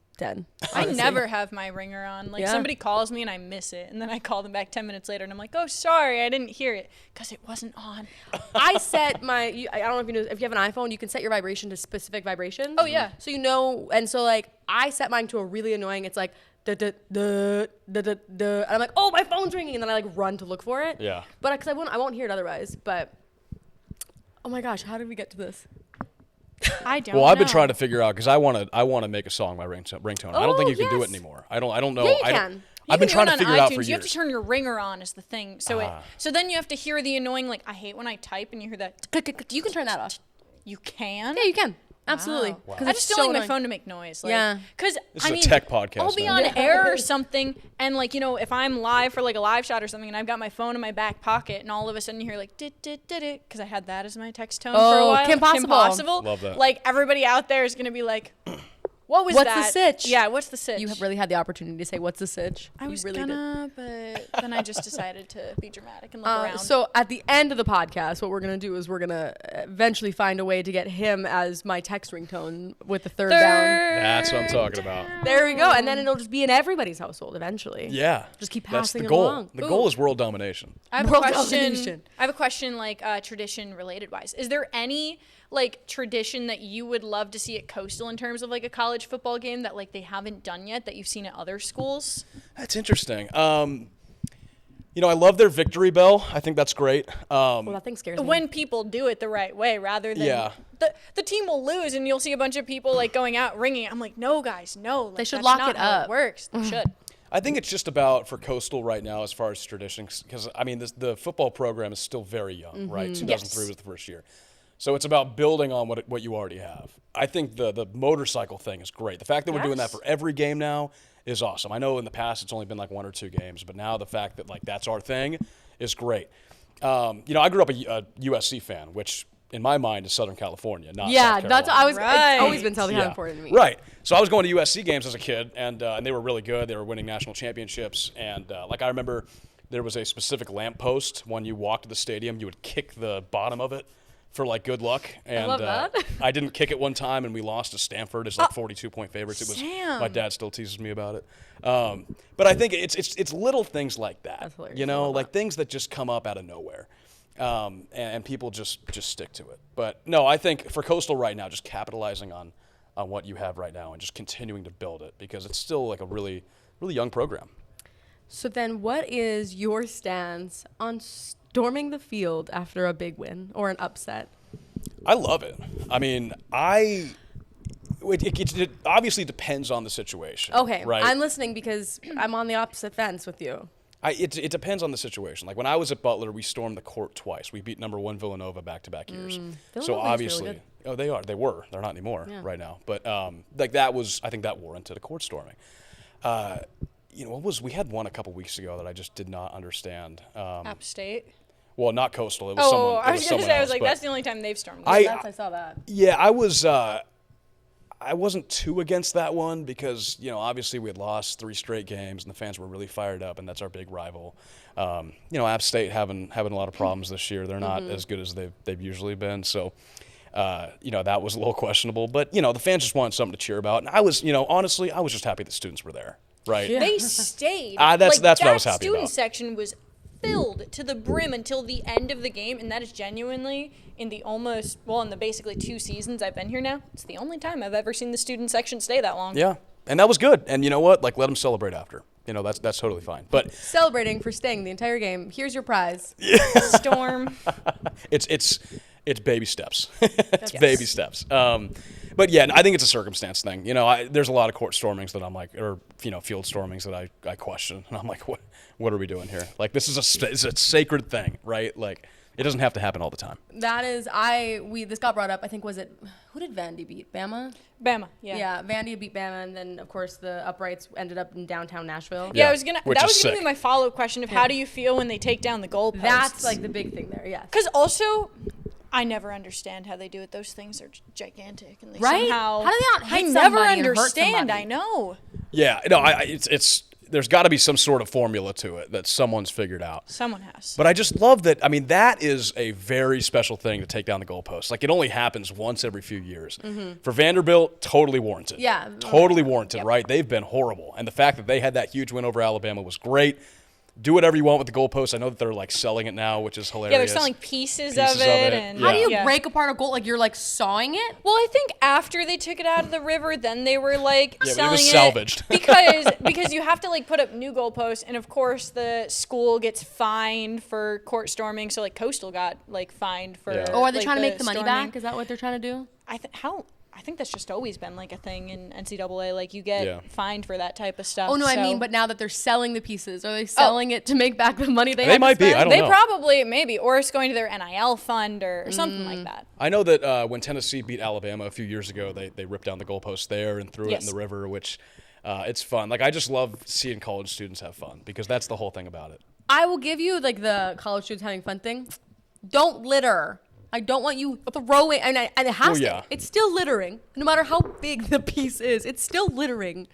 [SPEAKER 2] I
[SPEAKER 1] honestly.
[SPEAKER 2] never have my ringer on. Like
[SPEAKER 1] Yeah.
[SPEAKER 2] somebody calls me and I miss it, and then I call them back 10 minutes later, and I'm like, "Oh, sorry, I didn't hear it because it wasn't on."
[SPEAKER 1] I set I don't know if you know, if you have an iPhone, you can set your vibration to specific vibrations.
[SPEAKER 2] Oh, yeah.
[SPEAKER 1] So and so I set mine to a really annoying, it's like, duh, duh, duh, duh, duh, duh. And I'm like, oh, my phone's ringing. And then I run to look for it.
[SPEAKER 3] Yeah.
[SPEAKER 1] But because I won't hear it otherwise. But Oh my gosh, how did we get to this?
[SPEAKER 2] I don't know.
[SPEAKER 3] Well, I've been trying to figure out because I want to make a song my ringtone. I don't think you can do it anymore. I don't know.
[SPEAKER 1] Yeah, you can.
[SPEAKER 3] I've been trying to figure it out for years.
[SPEAKER 2] You have to turn your ringer on is the thing. So then you have to hear the annoying, like, I hate when I type and you hear that.
[SPEAKER 1] You can turn that off.
[SPEAKER 2] You can?
[SPEAKER 1] Yeah, you can. Absolutely.
[SPEAKER 2] Wow. I just don't like my phone to make noise. Like,
[SPEAKER 1] yeah.
[SPEAKER 2] Because,
[SPEAKER 3] this is a tech podcast.
[SPEAKER 2] I'll be on air or something, and, like, if I'm live for, like, a live shot or something, and I've got my phone in my back pocket, and all of a sudden you hear, like, dit-dit-dit-dit, because I had that as my text tone for a while.
[SPEAKER 1] Kim Possible.
[SPEAKER 3] Love that.
[SPEAKER 2] Like, everybody out there is going to be like... What's
[SPEAKER 1] the sitch?
[SPEAKER 2] Yeah, what's the sitch?
[SPEAKER 1] You have really had the opportunity to say, what's the sitch?
[SPEAKER 2] I was
[SPEAKER 1] really
[SPEAKER 2] gonna, but then I just decided to be dramatic and look around.
[SPEAKER 1] So at the end of the podcast, what we're going to do is we're going to eventually find a way to get him as my text ringtone with the third down.
[SPEAKER 3] That's what I'm talking about.
[SPEAKER 1] There we go. And then it'll just be in everybody's household eventually.
[SPEAKER 3] Yeah.
[SPEAKER 1] Just keep passing
[SPEAKER 3] That's the
[SPEAKER 1] it
[SPEAKER 3] goal.
[SPEAKER 1] along.
[SPEAKER 3] The goal is world domination.
[SPEAKER 2] I have
[SPEAKER 1] World
[SPEAKER 2] a question.
[SPEAKER 1] domination.
[SPEAKER 2] I have a question, like tradition related wise. Is there any like tradition that you would love to see at Coastal in terms of like a college football game that like they haven't done yet that you've seen at other schools?
[SPEAKER 3] That's interesting. I love their victory bell. I think that's great.
[SPEAKER 1] Well, that thing scares me.
[SPEAKER 2] When people do it the right way, rather than the team will lose and you'll see a bunch of people like going out ringing. I'm like, no, guys, no. Like,
[SPEAKER 1] they should
[SPEAKER 2] that's
[SPEAKER 1] lock
[SPEAKER 2] not
[SPEAKER 1] it
[SPEAKER 2] how
[SPEAKER 1] up.
[SPEAKER 2] It works. They should.
[SPEAKER 3] I think it's just about for Coastal right now as far as traditions, because I mean the football program is still very young, right? 2003 was the first year, so it's about building on what you already have. I think the motorcycle thing is great. The fact that we're doing that for every game now is awesome. I know in the past it's only been like 1 or 2 games, but now the fact that like that's our thing is great. I grew up a USC fan, which in my mind is Southern California, not South Carolina.
[SPEAKER 1] That's it's
[SPEAKER 2] Right.
[SPEAKER 1] always been Southern California to me.
[SPEAKER 3] Right. So I was going to USC games as a kid, and they were really good. They were winning national championships, and like I remember there was a specific lamppost when you walked to the stadium, you would kick the bottom of it for like good luck. And
[SPEAKER 1] I love that.
[SPEAKER 3] I didn't kick it one time, and we lost to Stanford as like 42-point favorites. It was
[SPEAKER 2] Sam.
[SPEAKER 3] my dad still teases me about it. But I think it's little things like that.
[SPEAKER 1] That's hilarious.
[SPEAKER 3] You
[SPEAKER 1] I
[SPEAKER 3] know,
[SPEAKER 1] love
[SPEAKER 3] like
[SPEAKER 1] that.
[SPEAKER 3] things that just come up out of nowhere. And people just stick to it. But no, I think for Coastal right now, just capitalizing on what you have right now and just continuing to build it because it's still like a really, really young program.
[SPEAKER 1] So then what is your stance on storming the field after a big win or an upset?
[SPEAKER 3] I love it. I mean, it obviously depends on the situation.
[SPEAKER 1] Okay,
[SPEAKER 3] right?
[SPEAKER 1] I'm listening because I'm on the opposite fence with you.
[SPEAKER 3] It depends on the situation. Like when I was at Butler, we stormed the court twice. We beat number 1 Villanova back-to-back years. So obviously,
[SPEAKER 1] really
[SPEAKER 3] oh, they are. They were. They're not anymore right now. But like that was, I think that warranted a court storming. We had one a couple weeks ago that I just did not understand.
[SPEAKER 2] App State.
[SPEAKER 3] Well, not Coastal. It was someone.
[SPEAKER 2] I was
[SPEAKER 3] going to
[SPEAKER 2] say, I was like, that's the only time they've stormed.
[SPEAKER 1] I saw that.
[SPEAKER 3] Yeah, I wasn't too against that one because, obviously we had lost 3 straight games and the fans were really fired up, and that's our big rival. App State having a lot of problems this year. They're not as good as they've usually been. So, that was a little questionable. But, the fans just wanted something to cheer about. And I was, honestly, I was just happy the students were there, right?
[SPEAKER 1] Yeah.
[SPEAKER 2] They stayed.
[SPEAKER 3] That's what I was happy
[SPEAKER 2] That student
[SPEAKER 3] about.
[SPEAKER 2] section was filled to the brim until the end of the game, and that is genuinely in the basically 2 seasons I've been here now, it's the only time I've ever seen the student section stay that long.
[SPEAKER 3] Yeah, and that was good. And you know what? Like, let them celebrate after. That's totally fine. But
[SPEAKER 1] Celebrating for staying the entire game. Here's your prize.
[SPEAKER 2] Storm.
[SPEAKER 3] it's baby steps. It's baby steps. But yeah, I think it's a circumstance thing. There's a lot of court stormings that I'm like, or field stormings that I question, and I'm like, what are we doing here? Like, this is it's a sacred thing, right? Like, it doesn't have to happen all the time.
[SPEAKER 1] That is, this got brought up, I think, who did Vandy beat? Bama?
[SPEAKER 2] Bama, yeah.
[SPEAKER 1] Yeah, Vandy beat Bama, and then, of course, the uprights ended up in downtown Nashville.
[SPEAKER 2] Yeah,
[SPEAKER 3] Which
[SPEAKER 2] that
[SPEAKER 3] is
[SPEAKER 2] was going to be
[SPEAKER 3] sick.
[SPEAKER 2] my follow-up question of how do you feel when they take down the goalposts?
[SPEAKER 1] That's, like, the big thing there, yes.
[SPEAKER 2] Because also, I never understand how they do it. Those things are gigantic, and they
[SPEAKER 1] Right?
[SPEAKER 2] somehow.
[SPEAKER 1] How do they not hit
[SPEAKER 2] I never
[SPEAKER 1] somebody and hurt
[SPEAKER 2] understand.
[SPEAKER 1] somebody?
[SPEAKER 2] I know.
[SPEAKER 3] Yeah, no, it's there's got to be some sort of formula to it that someone's figured out.
[SPEAKER 2] Someone has.
[SPEAKER 3] But I just love that. I mean, that is a very special thing to take down the goalpost. Like, it only happens once every few years. For Vanderbilt, totally warranted.
[SPEAKER 1] Yeah.
[SPEAKER 3] Totally warranted, right? They've been horrible. And the fact that they had that huge win over Alabama was great. do whatever you want with the goalposts. I know that they're like selling it now, which is hilarious.
[SPEAKER 2] Yeah, they're selling pieces of it. And
[SPEAKER 1] how do you
[SPEAKER 2] yeah.
[SPEAKER 1] break apart a goal? Like you're like sawing it?
[SPEAKER 2] Well, I think after they took it out of the river, then they were like
[SPEAKER 3] Yeah, but
[SPEAKER 2] selling
[SPEAKER 3] it was salvaged.
[SPEAKER 2] because you have to like put up new goalposts, and of course the school gets fined for court storming. So like Coastal got like fined for.
[SPEAKER 3] Yeah.
[SPEAKER 1] Or are they
[SPEAKER 2] like,
[SPEAKER 1] trying to make the money
[SPEAKER 2] storming.
[SPEAKER 1] back? Is that what they're trying to do?
[SPEAKER 2] I think that's just always been like a thing in NCAA. Like you get
[SPEAKER 3] Yeah.
[SPEAKER 2] fined for that type of stuff.
[SPEAKER 1] Oh no, I
[SPEAKER 2] so-
[SPEAKER 1] mean, but now that they're selling the pieces, are they selling it to make back the money they had to
[SPEAKER 3] might be.
[SPEAKER 1] spend?
[SPEAKER 3] I don't
[SPEAKER 2] They
[SPEAKER 3] know.
[SPEAKER 2] probably maybe, or it's going to their NIL fund or something like that.
[SPEAKER 3] I know that when Tennessee beat Alabama a few years ago, they ripped down the goalpost there and threw it in
[SPEAKER 2] Yes.
[SPEAKER 3] the river, which it's fun. Like I just love seeing college students have fun because that's the whole thing about it.
[SPEAKER 1] I will give you like the college students having fun thing. Don't litter. I don't want you throwing, and it has
[SPEAKER 3] yeah.
[SPEAKER 1] to. It's still littering, no matter how big the piece is. It's still littering.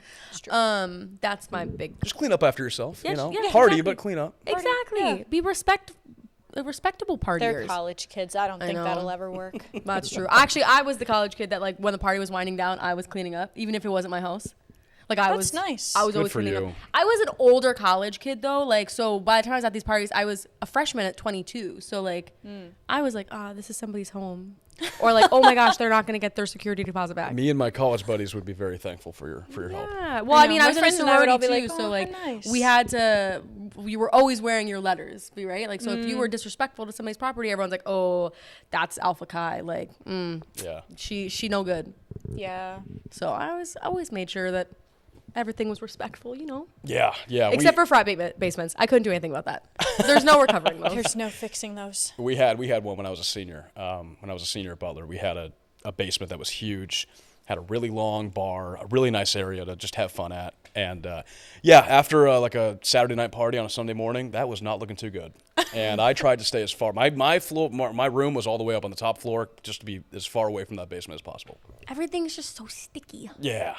[SPEAKER 1] That's my big.
[SPEAKER 3] Just clean up after yourself.
[SPEAKER 1] Yeah,
[SPEAKER 3] you know,
[SPEAKER 1] yeah,
[SPEAKER 3] party
[SPEAKER 1] exactly.
[SPEAKER 3] but clean up.
[SPEAKER 1] Exactly.
[SPEAKER 2] Yeah.
[SPEAKER 1] Be a respectable partiers.
[SPEAKER 2] They're college kids. I don't think
[SPEAKER 1] know.
[SPEAKER 2] that'll ever work.
[SPEAKER 1] That's true. Actually, I was the college kid that like when the party was winding down, I was cleaning up, even if it wasn't my house. Like I
[SPEAKER 2] That's
[SPEAKER 1] was
[SPEAKER 2] nice.
[SPEAKER 1] I was
[SPEAKER 3] Good
[SPEAKER 1] always
[SPEAKER 3] for
[SPEAKER 1] cleaning
[SPEAKER 3] you.
[SPEAKER 1] up. I was an older college kid though, like so by the time I was at these parties, I was a freshman at 22. So like I was like, this is somebody's home. Or like, oh my gosh, they're not going to get their security deposit back.
[SPEAKER 3] Me and my college buddies would be very thankful for your help.
[SPEAKER 1] Yeah. Well,
[SPEAKER 2] I
[SPEAKER 1] I mean,
[SPEAKER 2] know.
[SPEAKER 1] I
[SPEAKER 2] My
[SPEAKER 1] was in a
[SPEAKER 2] friends and I would
[SPEAKER 1] sorority
[SPEAKER 2] all be
[SPEAKER 1] too,
[SPEAKER 2] like,
[SPEAKER 1] so
[SPEAKER 2] "Oh,
[SPEAKER 1] like
[SPEAKER 2] how nice."
[SPEAKER 1] we had to. We were always wearing your letters, right? Like, so if you were disrespectful to somebody's property, everyone's like, "Oh, that's Alpha Chi." Like,
[SPEAKER 3] Yeah.
[SPEAKER 1] she no good.
[SPEAKER 2] Yeah.
[SPEAKER 1] So I always made sure that everything was respectful, you know.
[SPEAKER 3] Yeah.
[SPEAKER 1] Except for frat basements, I couldn't do anything about that. There's no recovering those.
[SPEAKER 2] There's no fixing those.
[SPEAKER 3] We had one when I was a senior. When I was a senior at Butler, we had a basement that was huge, had a really long bar, a really nice area to just have fun at. And after like a Saturday night party on a Sunday morning, that was not looking too good. And I tried to stay as far. My room was all the way up on the top floor, just to be as far away from that basement as possible.
[SPEAKER 1] Everything's just so sticky.
[SPEAKER 3] Yeah,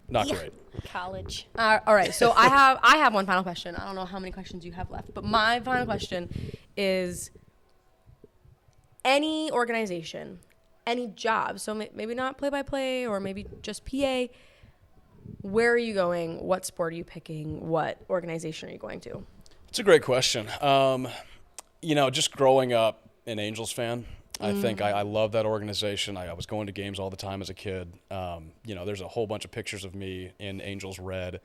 [SPEAKER 3] not great.
[SPEAKER 2] College.
[SPEAKER 1] All right, so I have one final question. I don't know how many questions you have left, but my final question is: any organization, any job, so maybe not play-by-play or maybe just PA, where are you going? What sport are you picking? What organization are you going to?
[SPEAKER 3] It's a great question. Just growing up an Angels fan, I think I love that organization. I was going to games all the time as a kid. There's a whole bunch of pictures of me in Angels red.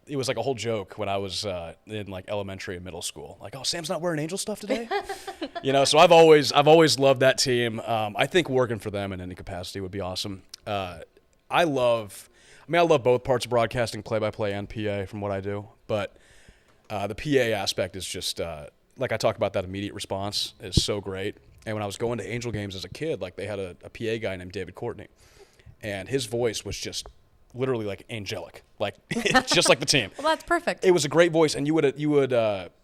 [SPEAKER 3] It was like a whole joke when I was in like elementary and middle school. Like, oh, Sam's not wearing Angel stuff today. So I've always loved that team. I think working for them in any capacity would be awesome. I love both parts of broadcasting, play-by-play and PA from what I do. But the PA aspect is just, like I talk about, that immediate response is so great. And when I was going to Angel games as a kid, like they had a PA guy named David Courtney. And his voice was just literally like angelic, like just like the team.
[SPEAKER 1] Well, that's perfect.
[SPEAKER 3] It was a great voice, and you would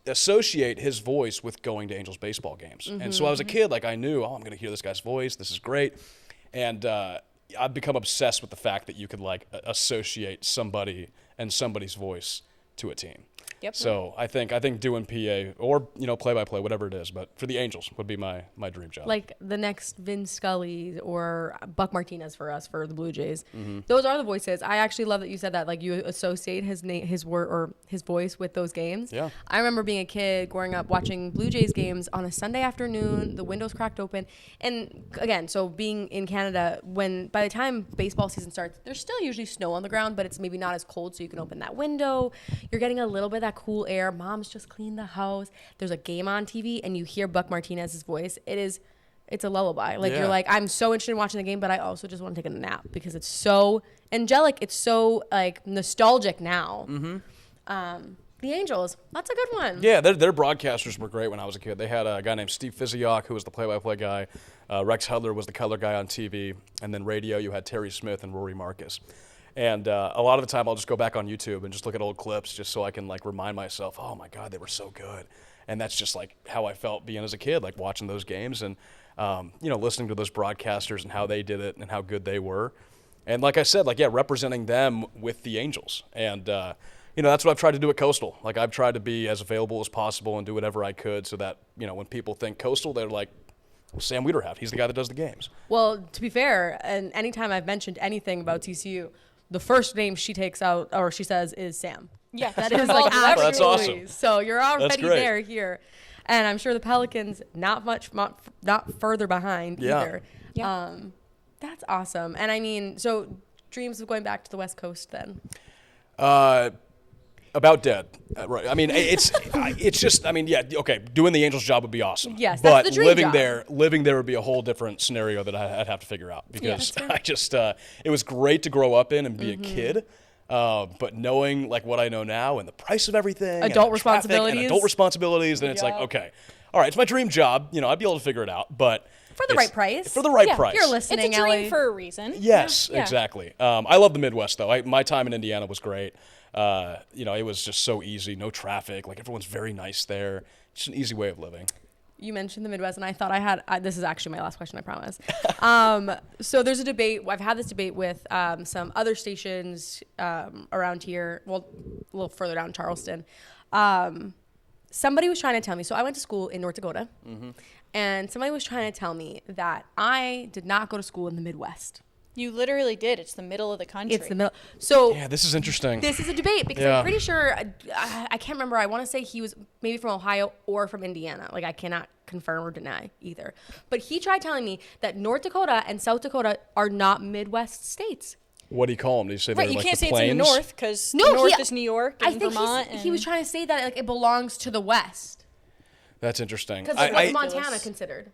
[SPEAKER 3] associate his voice with going to Angels baseball games. And so I was a kid, like I knew, I'm going to hear this guy's voice. This is great. And I've become obsessed with the fact that you could like associate somebody and somebody's voice to a team.
[SPEAKER 2] Yep.
[SPEAKER 3] So I think doing PA or play-by-play, whatever it is, but for the Angels would be my dream job.
[SPEAKER 1] Like the next Vin Scully or Buck Martinez for us for the Blue Jays. Those are the voices. I actually love that you said that. Like you associate his name, his word, or his voice with those games.
[SPEAKER 3] Yeah.
[SPEAKER 1] I remember being a kid growing up watching Blue Jays games on a Sunday afternoon. The windows cracked open, and again, so being in Canada, when by the time baseball season starts, there's still usually snow on the ground, but it's maybe not as cold, so you can open that window. You're getting a little bit of that cool air. Mom's just cleaned the house. There's a game on TV, and you hear Buck Martinez's voice. It's a lullaby. Like you're like, I'm so interested in watching the game, but I also just want to take a nap because it's so angelic. It's so like nostalgic now. The Angels, that's a good one.
[SPEAKER 3] Yeah, their broadcasters were great when I was a kid. They had a guy named Steve Fiziok, who was the play-by-play guy. Rex Hudler was the color guy on TV. And then radio, you had Terry Smith and Rory Marcus. And a lot of the time, I'll just go back on YouTube and just look at old clips just so I can like remind myself, oh my God, they were so good. And that's just like how I felt being as a kid, like watching those games and listening to those broadcasters and how they did it and how good they were. And like I said, representing them with the Angels. And that's what I've tried to do at Coastal. Like I've tried to be as available as possible and do whatever I could so that when people think Coastal, they're like, well, Sam Weiderhaft, he's the guy that does the games.
[SPEAKER 1] Well, to be fair, and anytime I've mentioned anything about TCU, the first name she takes out or she says is Sam.
[SPEAKER 2] Yeah,
[SPEAKER 1] That is like
[SPEAKER 2] absolutely.
[SPEAKER 3] That's awesome.
[SPEAKER 1] So you're already
[SPEAKER 3] great.
[SPEAKER 1] there here. And I'm sure the Pelicans not further behind
[SPEAKER 3] Yeah.
[SPEAKER 1] either.
[SPEAKER 2] Yeah.
[SPEAKER 1] That's awesome. And I mean, so dreams of going back to the West Coast then?
[SPEAKER 3] About dead. Right. I mean, it's just, I mean, yeah, okay, doing the Angels job would be awesome.
[SPEAKER 1] Yes, that's
[SPEAKER 3] but
[SPEAKER 1] the dream job.
[SPEAKER 3] living there would be a whole different scenario that I'd have to figure out because I just, it was great to grow up in and be a kid. But knowing like what I know now and the price of everything,
[SPEAKER 1] Adult
[SPEAKER 3] and the traffic
[SPEAKER 1] responsibilities.
[SPEAKER 3] and adult responsibilities, then it's like, okay, all right, it's my dream job. You know, I'd be able to figure it out, but
[SPEAKER 1] For the right price.
[SPEAKER 3] For the right
[SPEAKER 2] Yeah,
[SPEAKER 3] price.
[SPEAKER 1] You're listening,
[SPEAKER 2] It's a dream
[SPEAKER 1] Ellie.
[SPEAKER 2] for a reason.
[SPEAKER 3] Yes,
[SPEAKER 2] Yeah.
[SPEAKER 3] exactly. I love the Midwest though. My time in Indiana was great. You know, it was just so easy, no traffic. Like everyone's very nice there. Just an easy way of living.
[SPEAKER 1] You mentioned the Midwest, and I thought I had. this is actually my last question, I promise. So there's a debate. I've had this debate with some other stations around here. Well, a little further down, Charleston. Somebody was trying to tell me. So I went to school in North Dakota, and somebody was trying to tell me that I did not go to school in the Midwest.
[SPEAKER 2] You literally did. It's the middle of the country.
[SPEAKER 1] It's the middle. So
[SPEAKER 3] Yeah, this is interesting.
[SPEAKER 1] this is a debate because
[SPEAKER 3] Yeah.
[SPEAKER 1] I'm pretty sure I can't remember. I want to say he was maybe from Ohio or from Indiana. Like I cannot confirm or deny either. But he tried telling me that North Dakota and South Dakota are not Midwest states.
[SPEAKER 3] What do you call them? Do you say
[SPEAKER 2] Right,
[SPEAKER 3] they're
[SPEAKER 2] you
[SPEAKER 3] like
[SPEAKER 2] can't
[SPEAKER 3] the
[SPEAKER 2] say
[SPEAKER 3] plains?
[SPEAKER 2] it's in the north because
[SPEAKER 1] No,
[SPEAKER 2] the north
[SPEAKER 1] he-
[SPEAKER 2] is New York
[SPEAKER 1] I
[SPEAKER 2] and
[SPEAKER 1] think
[SPEAKER 2] Vermont.
[SPEAKER 1] he was trying to say that like it belongs to the West
[SPEAKER 3] That's interesting.
[SPEAKER 1] because like, what's
[SPEAKER 3] I-
[SPEAKER 1] Montana considered?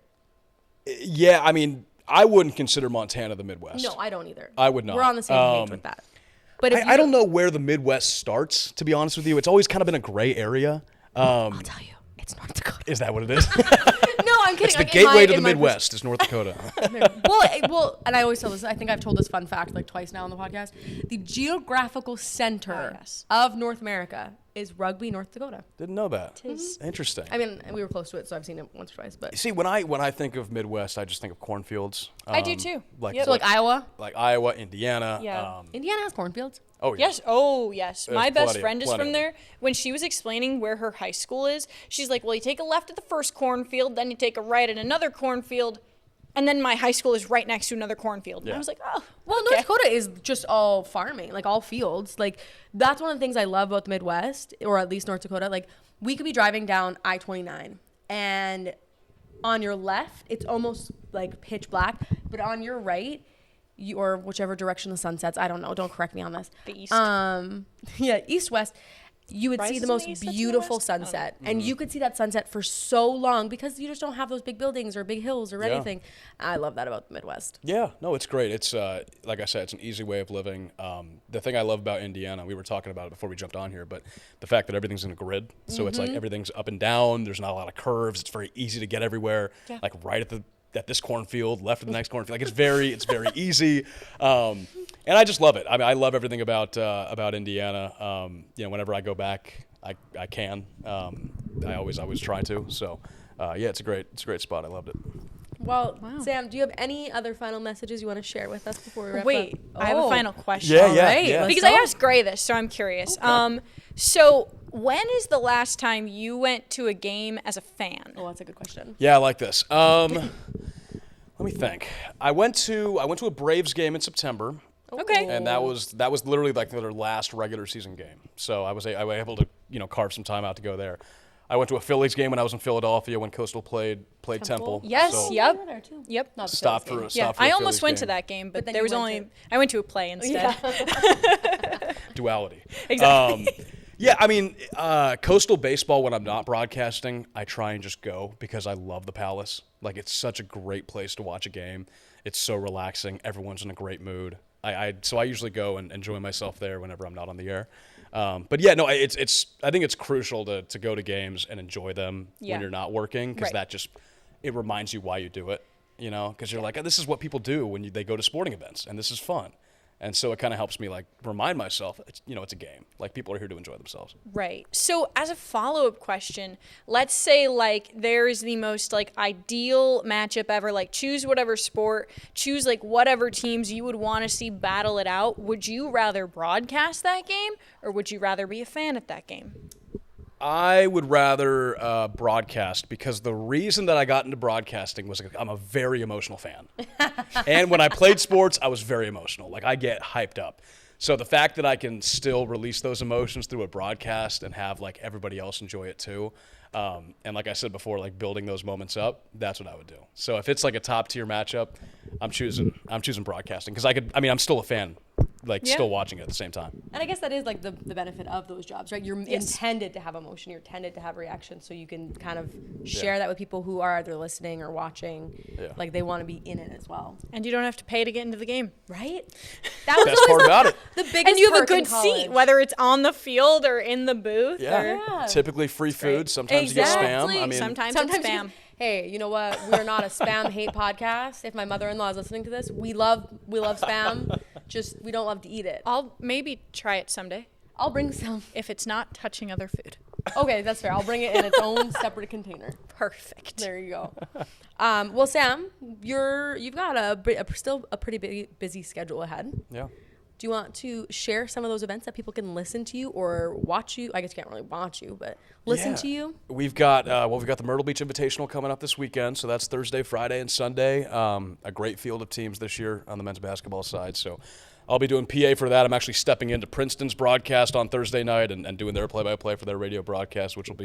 [SPEAKER 3] yeah, I mean, I wouldn't consider Montana the Midwest.
[SPEAKER 1] No, I don't either.
[SPEAKER 3] I would not.
[SPEAKER 1] We're on the same page with that. But if
[SPEAKER 3] I don't know where the Midwest starts, to be honest with you. It's always kind of been a gray area.
[SPEAKER 1] I'll tell you, it's North Dakota.
[SPEAKER 3] Is that what it is?
[SPEAKER 1] No, I'm kidding.
[SPEAKER 3] It's the
[SPEAKER 1] Like, in
[SPEAKER 3] gateway to
[SPEAKER 1] in
[SPEAKER 3] the
[SPEAKER 1] my
[SPEAKER 3] Midwest is North Dakota.
[SPEAKER 1] well, and I always tell this. I think I've told this fun fact like twice now on the podcast. The geographical center
[SPEAKER 2] yes.
[SPEAKER 1] of North America is Rugby, North Dakota.
[SPEAKER 3] Didn't know that. Interesting.
[SPEAKER 1] I mean, we were close to it, so I've seen it once or twice. But
[SPEAKER 3] See, when I think of Midwest, I just think of cornfields.
[SPEAKER 2] I do too.
[SPEAKER 3] Like
[SPEAKER 2] Yep.
[SPEAKER 1] so like Iowa,
[SPEAKER 3] like Iowa, Indiana.
[SPEAKER 2] Yeah.
[SPEAKER 1] Indiana has cornfields.
[SPEAKER 3] Oh yeah.
[SPEAKER 2] Yes. Oh, yes. My best
[SPEAKER 3] plenty-
[SPEAKER 2] friend is
[SPEAKER 3] plenty
[SPEAKER 2] from
[SPEAKER 3] of
[SPEAKER 2] there. When she was explaining where her high school is, she's like, well, you take a left at the first cornfield, then you take a right at another cornfield, and then my high school is right next to another cornfield. And
[SPEAKER 3] Yeah.
[SPEAKER 2] I was like, oh,
[SPEAKER 1] Well,
[SPEAKER 2] okay.
[SPEAKER 1] North Dakota is just all farming, like all fields. Like that's one of the things I love about the Midwest, or at least North Dakota. Like we could be driving down I-29, and on your left, it's almost like pitch black, but on your right, or whichever direction the sun sets, I don't know. Don't correct me on this.
[SPEAKER 2] The east.
[SPEAKER 1] Yeah, east-west. You would see
[SPEAKER 2] Rises
[SPEAKER 1] the
[SPEAKER 2] in the
[SPEAKER 1] most
[SPEAKER 2] east, sets in the
[SPEAKER 1] beautiful
[SPEAKER 2] west? I don't know.
[SPEAKER 1] sunset, and you could see that sunset for so long because you just don't have those big buildings or big hills or
[SPEAKER 3] Yeah.
[SPEAKER 1] anything. I love that about the Midwest.
[SPEAKER 3] Yeah, no, it's great. It's like I said, it's an easy way of living. The thing I love about Indiana, we were talking about it before we jumped on here, but the fact that everything's in a grid, so it's like everything's up and down. There's not a lot of curves. It's very easy to get everywhere.
[SPEAKER 2] Yeah.
[SPEAKER 3] Like right at this cornfield, left at the next cornfield. Like it's very easy. And I just love it. I mean, I love everything about Indiana. You know, whenever I go back, I can. I always try to. So yeah, it's a great spot. I loved it.
[SPEAKER 1] Well,
[SPEAKER 2] Wow.
[SPEAKER 1] Sam, do you have any other final messages you want to share with us before we wrap
[SPEAKER 2] Wait,
[SPEAKER 1] up?
[SPEAKER 2] I have a
[SPEAKER 1] Oh.
[SPEAKER 2] final question.
[SPEAKER 3] Yeah,
[SPEAKER 1] All
[SPEAKER 3] yeah,
[SPEAKER 1] right,
[SPEAKER 3] yeah.
[SPEAKER 1] let's
[SPEAKER 2] Because
[SPEAKER 1] go.
[SPEAKER 2] I asked Gray this, so I'm curious. So when is the last time you went to a game as a fan?
[SPEAKER 1] Oh, that's a good question.
[SPEAKER 3] Yeah, I like this. Let me think. I went to a Braves game in September,
[SPEAKER 2] Okay.
[SPEAKER 3] and that was literally like their last regular season game. So I was able to carve some time out to go there. I went to a Phillies game when I was in Philadelphia when Coastal played Temple.
[SPEAKER 2] Yes,
[SPEAKER 3] So
[SPEAKER 2] yep.
[SPEAKER 1] You were there too.
[SPEAKER 2] Yep.
[SPEAKER 1] Not the
[SPEAKER 3] Stop
[SPEAKER 1] Phillies
[SPEAKER 3] for
[SPEAKER 1] game.
[SPEAKER 3] a
[SPEAKER 2] Yeah,
[SPEAKER 3] stop for a
[SPEAKER 2] I almost
[SPEAKER 3] Phillies
[SPEAKER 2] went to
[SPEAKER 3] game.
[SPEAKER 2] that game, but
[SPEAKER 1] then
[SPEAKER 2] there
[SPEAKER 1] you
[SPEAKER 2] was
[SPEAKER 1] went
[SPEAKER 2] I went to a play instead.
[SPEAKER 3] Duality.
[SPEAKER 2] Exactly.
[SPEAKER 3] Yeah, I mean, Coastal baseball, when I'm not broadcasting, I try and just go because I love the Palace. Like, it's such a great place to watch a game. It's so relaxing. Everyone's in a great mood. So I usually go and enjoy myself there whenever I'm not on the air. But yeah, no, I think it's crucial to go to games and enjoy them
[SPEAKER 2] Yeah.
[SPEAKER 3] when you're not working because
[SPEAKER 2] Right.
[SPEAKER 3] it reminds you why you do it, because you're like, oh, this is what people do when they go to sporting events, and this is fun. And so it kind of helps me like remind myself, it's a game. Like people are here to enjoy themselves.
[SPEAKER 2] Right. So as a follow-up question, let's say like there's the most like ideal matchup ever, like choose whatever sport, choose like whatever teams you would want to see battle it out. Would you rather broadcast that game or would you rather be a fan at that game?
[SPEAKER 3] I would rather broadcast because the reason that I got into broadcasting was I'm a very emotional fan. And when I played sports, I was very emotional. Like I get hyped up. So the fact that I can still release those emotions through a broadcast and have like everybody else enjoy it too. And like I said before, like building those moments up, that's what I would do. So if it's like a top tier matchup, I'm choosing broadcasting because I'm still a fan, still watching it at the same time.
[SPEAKER 1] And I guess that is like the benefit of those jobs, right? You're intended to have emotion, you're intended to have reaction, so you can kind of share that with people who are either listening or watching. Yeah. Like they want to be in it as well.
[SPEAKER 2] And you don't have to pay to get into the game.
[SPEAKER 1] Right?
[SPEAKER 3] That was best part about it.
[SPEAKER 1] The biggest
[SPEAKER 2] and you have a
[SPEAKER 1] perk in
[SPEAKER 2] good
[SPEAKER 1] college.
[SPEAKER 2] seat, whether it's on the field or in the booth.
[SPEAKER 3] Yeah. Typically free food. Sometimes you get spam.
[SPEAKER 2] Sometimes it's spam.
[SPEAKER 1] Hey, you know what? We're not a spam hate podcast. If my mother-in-law is listening to this, we love spam. Just we don't love to eat it.
[SPEAKER 2] I'll maybe try it someday.
[SPEAKER 1] I'll bring some.
[SPEAKER 2] If it's not touching other food.
[SPEAKER 1] Okay, that's fair. I'll bring it in its own separate container.
[SPEAKER 2] Perfect.
[SPEAKER 1] There you go. Well, Sam, you've got still a pretty busy schedule ahead.
[SPEAKER 3] Yeah.
[SPEAKER 1] Do you want to share some of those events that people can listen to you or watch you? I guess you can't really watch you, but listen to you.
[SPEAKER 3] We've got the Myrtle Beach Invitational coming up this weekend, so that's Thursday, Friday, and Sunday. A great field of teams this year on the men's basketball side. So I'll be doing PA for that. I'm actually stepping into Princeton's broadcast on Thursday night and doing their play-by-play for their radio broadcast, which will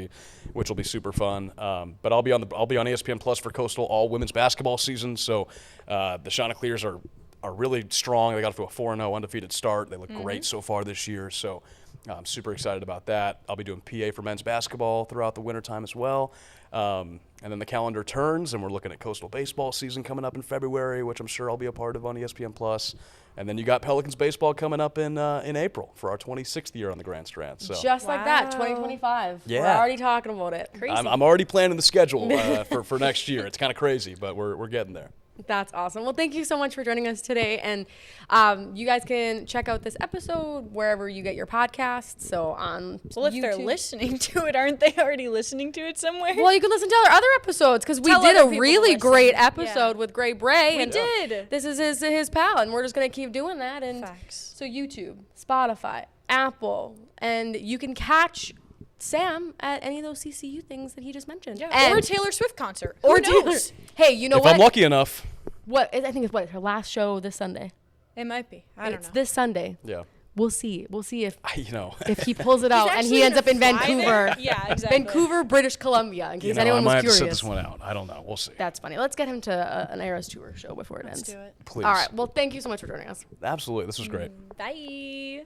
[SPEAKER 3] be super fun. But I'll be on ESPN Plus for Coastal all women's basketball season. So the Chanticleers are really strong. They got off to a 4-0 undefeated start. They look great so far this year. So I'm super excited about that. I'll be doing PA for men's basketball throughout the wintertime as well. And then the calendar turns, and we're looking at Coastal baseball season coming up in February, which I'm sure I'll be a part of on ESPN Plus. And then you got Pelicans baseball coming up in April for our 26th year on the Grand Strand. So
[SPEAKER 1] just like that, 2025.
[SPEAKER 3] Yeah.
[SPEAKER 1] We're already talking about it.
[SPEAKER 2] Crazy.
[SPEAKER 3] I'm already planning the schedule for next year. It's kind of crazy, but we're getting there.
[SPEAKER 1] That's awesome. Well, thank you so much for joining us today. And you guys can check out this episode wherever you get your podcasts. So on
[SPEAKER 2] if
[SPEAKER 1] YouTube.
[SPEAKER 2] they're listening to it, aren't they already listening to it somewhere?
[SPEAKER 1] Well, you can listen to our other episodes because we did a really great episode with Gray Bray.
[SPEAKER 2] We did.
[SPEAKER 1] This is his pal, and we're just going to keep doing that. And
[SPEAKER 2] Facts.
[SPEAKER 1] So YouTube, Spotify, Apple, and you can catch Sam at any of those CCU things that he just mentioned.
[SPEAKER 2] Yeah. Or a Taylor Swift concert.
[SPEAKER 1] Or
[SPEAKER 2] Who knows?
[SPEAKER 1] Hey, you know
[SPEAKER 3] if
[SPEAKER 1] what?
[SPEAKER 3] I'm lucky enough.
[SPEAKER 1] I think it's her last show this Sunday.
[SPEAKER 2] It might be. I don't know.
[SPEAKER 1] It's this Sunday.
[SPEAKER 3] Yeah.
[SPEAKER 1] We'll see. We'll see if he pulls it out and he
[SPEAKER 2] actually
[SPEAKER 1] ends up in
[SPEAKER 2] gonna fly
[SPEAKER 1] Vancouver.
[SPEAKER 2] there? Yeah, exactly.
[SPEAKER 1] Vancouver, British Columbia, in case anyone was
[SPEAKER 3] I might
[SPEAKER 1] curious.
[SPEAKER 3] have to sit this one out. I don't know. We'll see.
[SPEAKER 1] That's funny. Let's get him to an Eras Tour show before it ends.
[SPEAKER 2] Let's do it.
[SPEAKER 3] Please.
[SPEAKER 1] All right. Well, thank you so much for joining us.
[SPEAKER 3] Absolutely. This was great.
[SPEAKER 2] Bye.